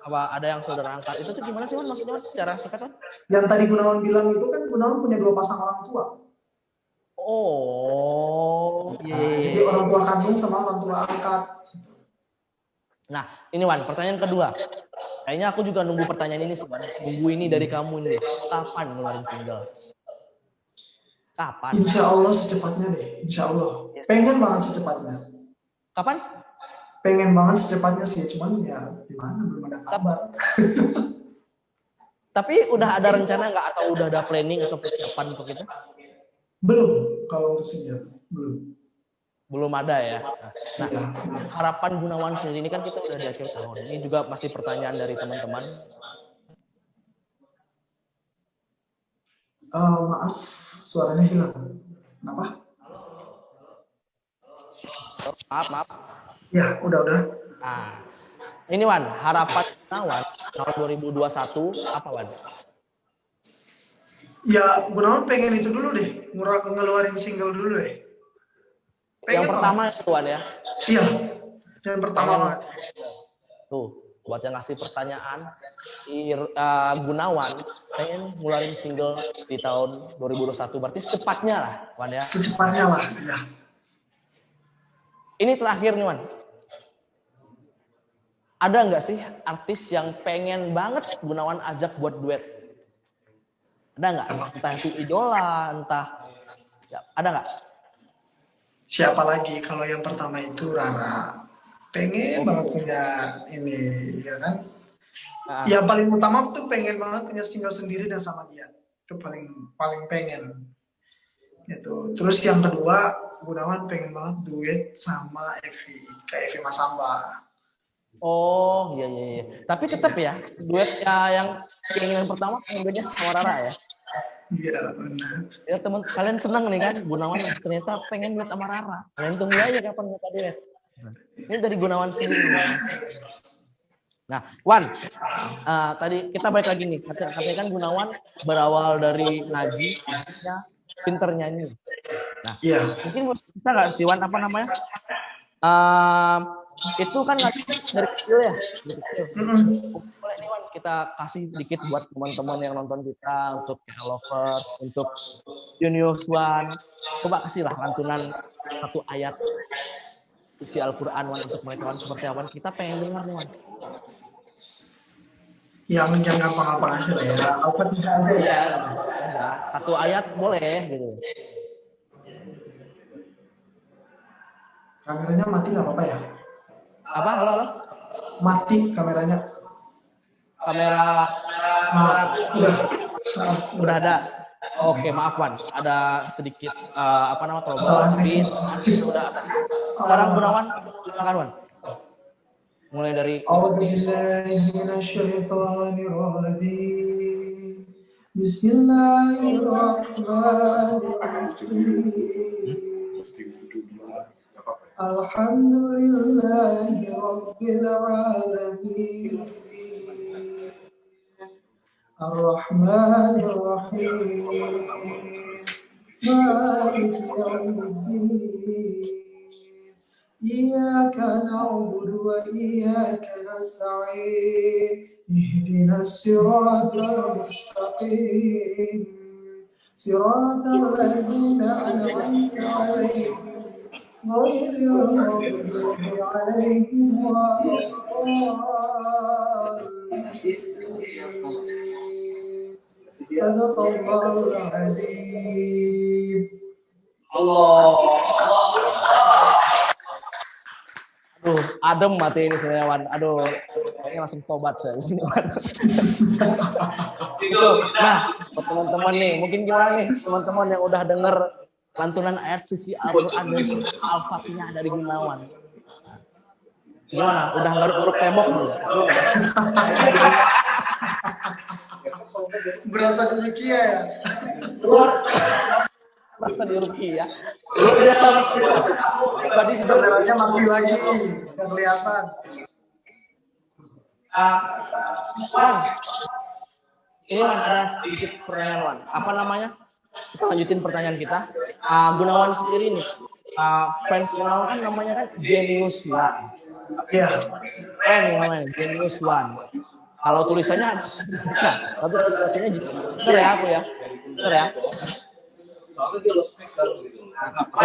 apa ada yang saudara angkat, itu tuh gimana sih Wan, maksudnya secara singkat? Yang tadi Gunawan bilang itu kan Gunawan punya 2 pasang orang tua. Oh, Jadi orang tua kandung sama orang tua angkat. Nah, ini Wan, pertanyaan kedua. Kayaknya aku juga nunggu pertanyaan ini sebenarnya. Nunggu ini dari kamu nih. Kapan ngeluarin single? Kapan? Insya Allah secepatnya deh. Insya Allah. Yes. Pengen banget secepatnya. Kapan? Pengen banget secepatnya sih. Cuman ya gimana, belum ada kabar. Tapi udah ada rencana nggak, atau udah ada planning atau persiapan untuk itu? Belum. Kalau untuk single. Belum ada ya. Nah, harapan Gunawan sendiri ini kan kita udah di akhir tahun. Ini juga masih pertanyaan dari teman-teman. Maaf, suaranya hilang. Kenapa? Maaf. Ya, udah. Nah, ini Wan, harapan Gunawan tahun 2021 apa Wan? Ya, Gunawan pengen itu dulu deh, ngeluarin single dulu deh. Pengen yang pertama itu Wan ya? Iya, yang pertama banget. Tuh, buat yang ngasih pertanyaan, Gunawan pengen ngeluarin single di tahun 2021, berarti secepatnya lah Wan ya? Secepatnya lah, ya. Ini terakhir nih Wan. Ada nggak sih artis yang pengen banget Gunawan ajak buat duet? Ada nggak? Entah itu idola, entah ada nggak? Siapa lagi? Kalau yang pertama itu Rara. Pengen banget punya ini, ya kan? Yang paling utama tuh pengen banget punya single sendiri dan sama dia. Itu paling pengen. Gitu. Terus yang kedua, Gunawan pengen banget duet sama Evi, kayak Evi Masamba. Oh iya. Tapi tetap ya, duet yang keinginan pertama pengen duetnya sama Rara ya. Iya benar. Ya teman kalian senang nih kan, Gunawan ternyata pengen duet sama Rara. Kalian tunggu aja kapan mereka duet. Ini dari Gunawan sendiri. Nah, Wan, tadi kita balik lagi nih. Katanya kan Gunawan berawal dari Naji, pinter nyanyi. Nah, mungkin bisa nggak sih Wan, apa namanya? Itu kan dari kecil ya, boleh nih Wan, kita kasih dikit buat teman-teman yang nonton kita, untuk lovers, untuk Junius Wan, coba kasih lah lantunan satu ayat suci Al-Quran Wan, untuk mereka Wan, seperti apa kita pengen dengar nih Wan. Yang gampang-gampang aja lah ya, Al-Fatihah aja ya. Satu ayat boleh gitu. Kameranya mati nggak apa-apa ya? Apa? Halo? Mati kameranya. Kamera udah ada. Oke, maaf Wan, ada sedikit trouble, tapi udah atas. Sekarang Gunawan, silakan Wan. Mulai dari Bismillahirrahmanirrahim. Alhamdulillahi Rabbil Alamin. Ar-Rahmanir Rahim. Maliki Yawmiddin. إياك نعبد وإياك نستعين اهدنا الصراط المستقيم صراط الذين أنعمت عليهم غير المغضوب عليهم ولا الضالين صدق الله العظيم. Allah. Aduh, adem mati ini sebenarnya Wan. Aduh, kayaknya langsung tobat saya di sini Wan. Gitu. Nah, buat teman-teman nih, mungkin gimana nih teman-teman yang udah denger lantunan ayat suci Al-Quran dan Al-Fatihah dari Gunawan. Gimana? Udah ngaruk-ngaruk tembok belum? Berasa di Rukia ya? Berasa di Rukia ya? Luar biasa. Tadi Kameranya mati lagi, nggak kelihatan. Wan, ini Wan ada sedikit pertanyaan Wan. Apa namanya? Kita lanjutin pertanyaan kita. Gunawan sendiri nih, fans Gunawan kan namanya kan Genius One. Iya. Keren namanya Genius One. Kalau tulisannya bisa, tapi tulisannya bener ya aku ya, bener ya. Pas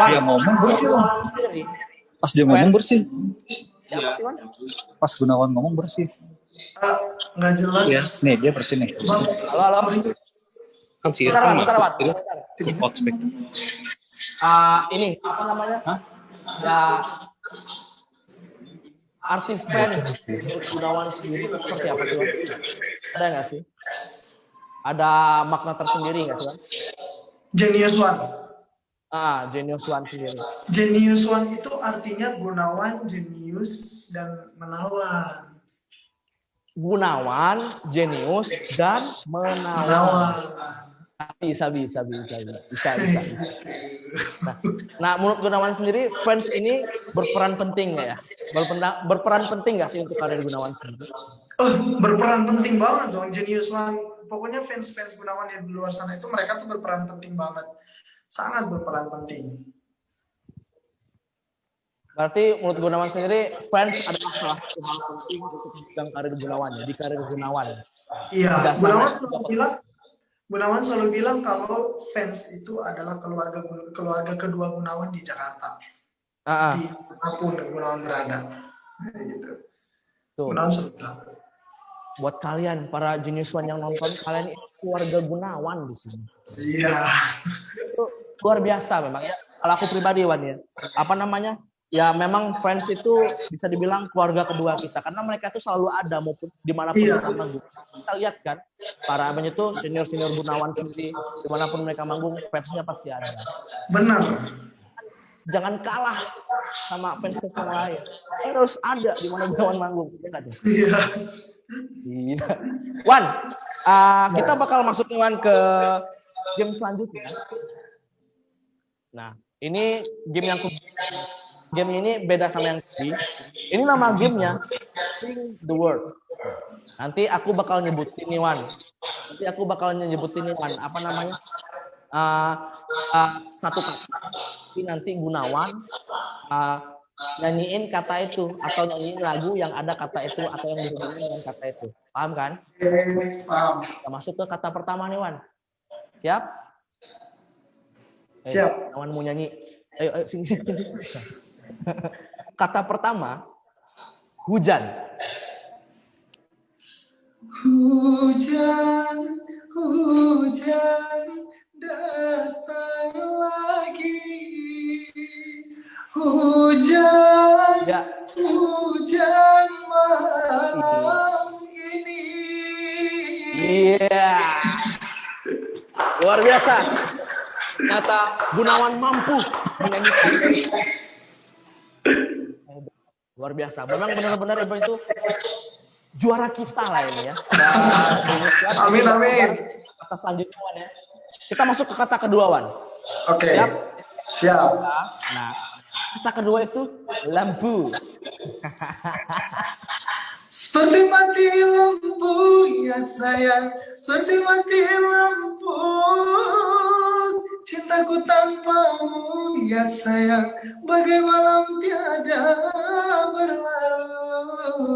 dia ngomong bersih. Pas dia ngomong bersih. Ya, apa sih, Wan? Pas Gunawan ngomong bersih. Nggak jelas. Ya, nih dia bersih nih. Halo. Kan si Bentar, Wan, Irfan bentar, Wan. di outspec. Ini apa namanya? Ya, arti fans Gunawan sendiri itu seperti apa sih, Wan? Ada nggak sih? Ada makna tersendiri nggak sih, Wan? Genius One. Genius One sendiri. Genius One itu artinya Gunawan, jenius, dan menawan. Gunawan, jenius, dan menawan. Bisa. Nah, menurut Gunawan sendiri, fans ini berperan penting nggak ya? Berperan penting nggak sih untuk karir Gunawan sendiri? Berperan penting banget dong Genius One. Pokoknya fans-fans Gunawan yang di luar sana itu mereka tuh berperan penting banget. Sangat berperan penting. Berarti menurut Gunawan sendiri, fans adalah salah satu hal penting untuk memegang karir Gunawan ya, di karir Gunawan. Iya, Gunawan selalu bilang kalau fans itu adalah keluarga kedua Gunawan di Jakarta. Di manapun Gunawan berada. Gitu. Tuh. Gunawan selalu bilang. Buat kalian para Genius One yang nonton, kalian itu keluarga Gunawan di sini. Iya. Itu luar biasa memang ya. Kalau aku pribadi Wan ya, apa namanya? Ya memang fans itu bisa dibilang keluarga kedua kita karena mereka itu selalu ada maupun dimanapun mereka manggung. Kita lihat kan para itu senior Gunawan sendiri dimanapun mereka manggung fansnya pasti ada. Benar. Jangan kalah sama fans yang lain. Harus ada di mana Gunawan manggung. Iya. Iya. Wan, kita bakal masuk nih Wan ke game selanjutnya. Nah, ini game ini beda sama yang tadi. Ini nama gamenya Sing the Word. Nanti aku bakal nyebutin nih Wan. Apa namanya? Satu kata. Nanti Gunawan nyanyiin kata itu atau nyanyiin lagu yang ada kata itu atau yang dihubungkan dengan kata itu. Paham kan? Paham. Kita masuk ke kata pertama nih Wan. Siap? Siap. Wan mau nyanyi. Ayo sini. Kata pertama, hujan. Hujan datang lagi. Hujan malam ini. Iya. Luar biasa. Ternyata Gunawan mampu menyanyikan. Luar biasa. Memang benar-benar itu juara kita lah ini ya. Amin. Kata selanjutnya Wan ya. Kita masuk ke kata kedua Wan. Oke. Siap. Nah, Kata kedua itu lampu. Seperti mati lampu ya sayang, seperti mati lampu. Cintaku tanpamu ya sayang, bagai malam tiada berlalu.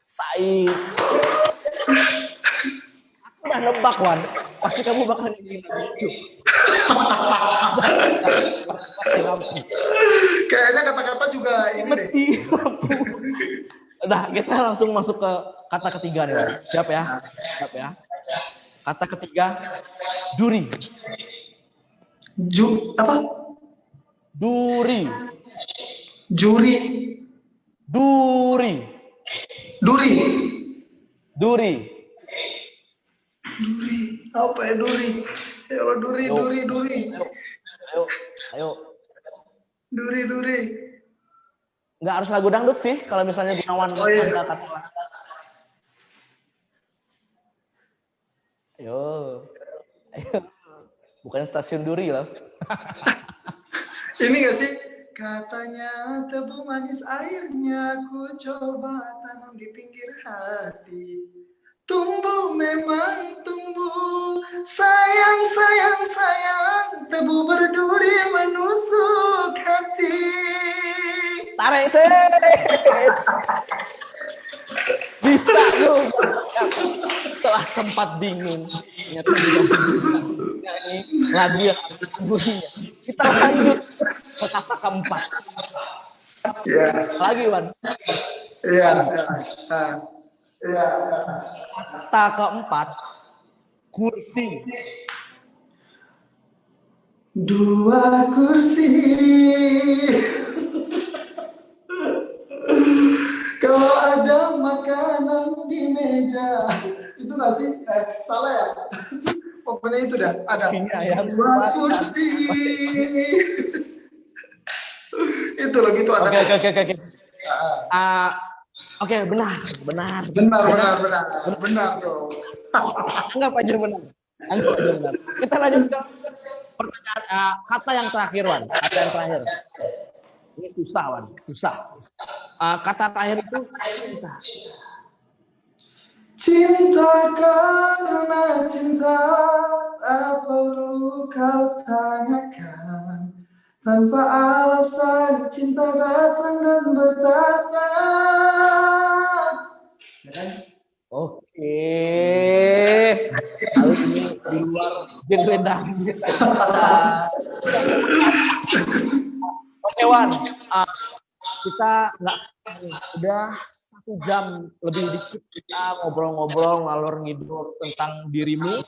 Said. Aku udah nebak, Wan. Pasti kamu bakal nyanyiin itu. Kayaknya kata-kata juga ini deh. Mati lampu. Udah, kita langsung masuk ke kata ketiga nih, Wan. Siap ya? Siap ya? Kata ketiga, duri. Apa? Duri. Juri. Duri. Duri. Duri. Duri. Apa ya duri? Ya Allah, duri, Ayo. duri, duri. Ayo, ayo. Duri, duri. Nggak harus lagu dangdut sih, kalau misalnya Gunawan Oh, iya. kata-kata. Ayo. Ayo. Bukan stasiun Duri loh. Ini gak sih? Katanya tebu manis airnya ku coba tanam di pinggir hati. Tumbuh memang tumbuh, sayang, sayang, sayang, tebu berduri menusuk hati. Tarik sih. Bisa lu. Setelah sempat bingung, ternyata juga nyanyi lagu yang ada bunyinya. Kita lanjut ke kata keempat. Ya, Lagi, Wan. ya, ya. Kata keempat, kursi. Dua kursi. Kalau ada makanan di meja, itu nggak sih? Salah ya? Pokoknya itu dah. Ada Kursinya ya, dua kursi. Itu loh gitu ada. Oke. Oke, benar. Benar dong. Anggap aja benar. Kita lanjut ke pertanyaan kata yang terakhir, Wan. Kata yang terakhir. Ini susah, Wan. Susah. Kata terakhir itu cinta. Cinta karena cinta, tak perlu kau tanyakan. Tanpa alasan cinta datang dan berdatang. Ya kan? Oke. Kali ini di luar genre dangdut. Oke, Wan. Kita nggak udah 1 jam lebih dikit kita ngobrol-ngobrol ngalor ngidul tentang dirimu.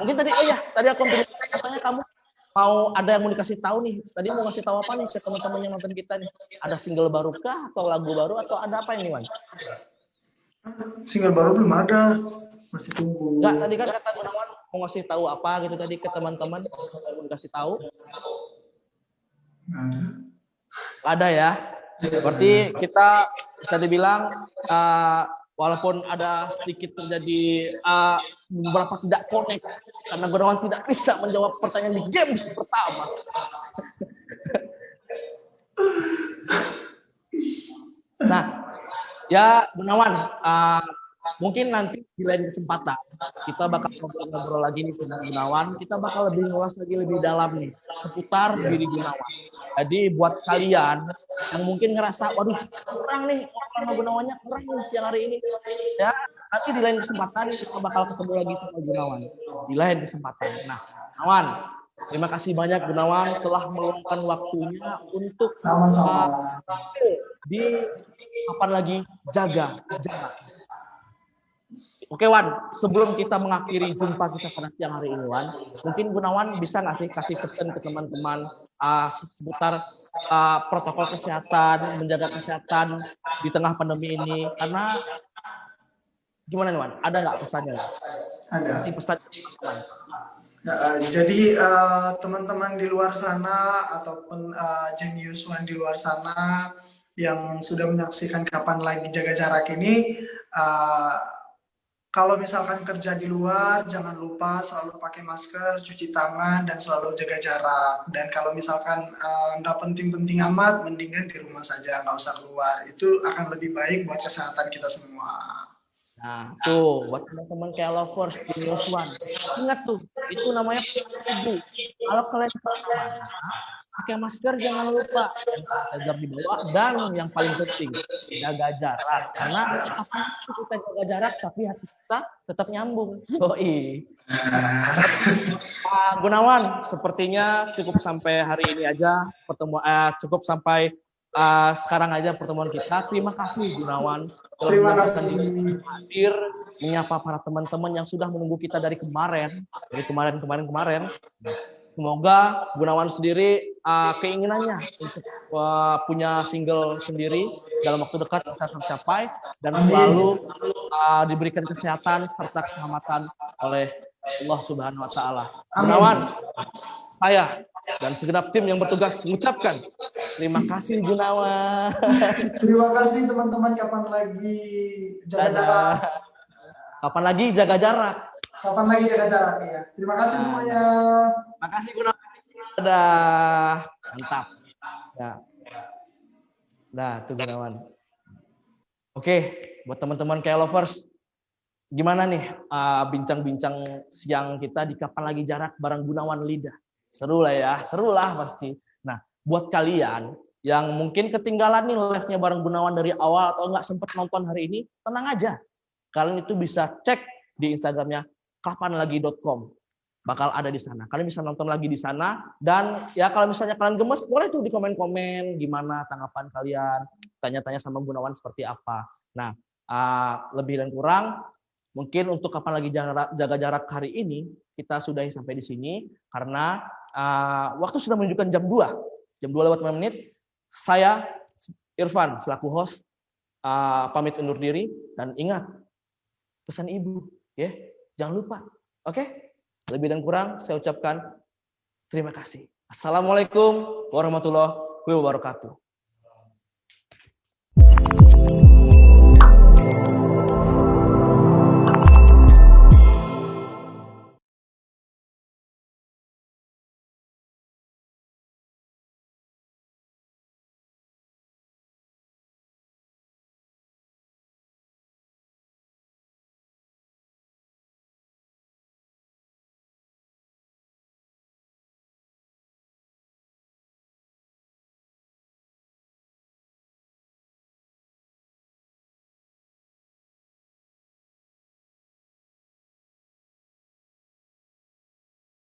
Mungkin tadi tadi aku katanya kamu mau ada yang mau dikasih tahu nih. Tadi mau ngasih tahu apa nih ke teman-teman yang nonton kita nih? Ada single baru kah atau lagu baru atau ada apa ini, Wan? Single baru belum ada, masih tunggu. Enggak, tadi kan kata Gunawan mau ngasih tahu apa gitu tadi ke teman-teman, mau dikasih tahu. Nggak ada. Nggak ada ya. Berarti kita bisa dibilang walaupun ada sedikit terjadi beberapa tidak connect karena Gunawan tidak bisa menjawab pertanyaan di game pertama. Nah, ya Gunawan, mungkin nanti di lain kesempatan kita bakal ngobrol-ngobrol lagi nih sama Gunawan. Kita bakal lebih ngulas lagi lebih dalam nih seputar diri Gunawan. Jadi buat kalian yang mungkin ngerasa, waduh kurang nih sama Gunawannya kurang nih siang hari ini, ya nanti di lain kesempatan kita bakal ketemu lagi sama Gunawan di lain kesempatan. Nah, Gunawan, terima kasih banyak Gunawan telah meluangkan waktunya untuk Sama-sama. di kapan lagi jaga jarak. Oke, Wan, sebelum kita mengakhiri jumpa kita pada siang hari ini, Wan, mungkin Gunawan bisa nggak sih kasih pesan ke teman-teman seputar protokol kesehatan, menjaga kesehatan di tengah pandemi ini? Karena gimana nih, Wan? Ada nggak pesannya? Ada. Kasih pesan, Wan. Jadi teman-teman di luar sana ataupun Genius One di luar sana yang sudah menyaksikan kapan lagi jaga jarak ini, kalau misalkan kerja di luar, jangan lupa selalu pakai masker, cuci tangan, dan selalu jaga jarak. Dan kalau misalkan nggak penting-penting amat, mendingan di rumah saja, nggak usah keluar. Itu akan lebih baik buat kesehatan kita semua. Nah, tuh buat teman-teman kayak lovers Genius One. Ingat tuh, itu namanya ibu. Kalau kalian kemana-mana, pakai masker jangan lupa, sanitizer di bawah, dan yang paling penting jaga jarak. Karena apa kita jaga jarak, tapi hati kita tetap nyambung. Yoi. Gunawan, sepertinya cukup sampai hari ini aja pertemuan, cukup sampai sekarang aja pertemuan kita. Terima kasih Gunawan. Terima kasih. Hadir menyapa para teman-teman yang sudah menunggu kita dari kemarin. Semoga Gunawan sendiri keinginannya untuk punya single sendiri dalam waktu dekat bisa tercapai dan selalu diberikan kesehatan serta keselamatan oleh Allah Subhanahu wa taala. Gunawan, saya dan segenap tim yang bertugas mengucapkan terima kasih Gunawan. Terima kasih teman-teman, kapan lagi jaga jarak. Kapan lagi jaga jarak. Kapan lagi jaga jarak ya. Terima kasih semuanya. Terima kasih Gunawan. Dadah. Mantap. Ya. Nah, tuh Gunawan. Oke, buat teman-teman kayak lovers, gimana nih bincang-bincang siang kita di Kapan Lagi Jarak bareng Gunawan Lidah? Seru lah ya, seru lah pasti. Nah, buat kalian yang mungkin ketinggalan nih live-nya bareng Gunawan dari awal atau nggak sempat nonton hari ini, tenang aja. Kalian itu bisa cek di Instagramnya kapanlagi.com. Bakal ada di sana. Kalian bisa nonton lagi di sana. Dan ya kalau misalnya kalian gemes, boleh tuh di komen-komen gimana tanggapan kalian. Tanya-tanya sama Gunawan seperti apa. Nah, lebih dan kurang, mungkin untuk Kapan Lagi Jaga Jarak hari ini, kita sudahi sampai di sini. Karena waktu sudah menunjukkan jam 2. Jam 2 lewat 5 menit. Saya, Irfan, selaku host, pamit undur diri. Dan ingat, pesan ibu, ya, jangan lupa. Oke? Lebih dan kurang, saya ucapkan terima kasih. Assalamualaikum warahmatullahi wabarakatuh.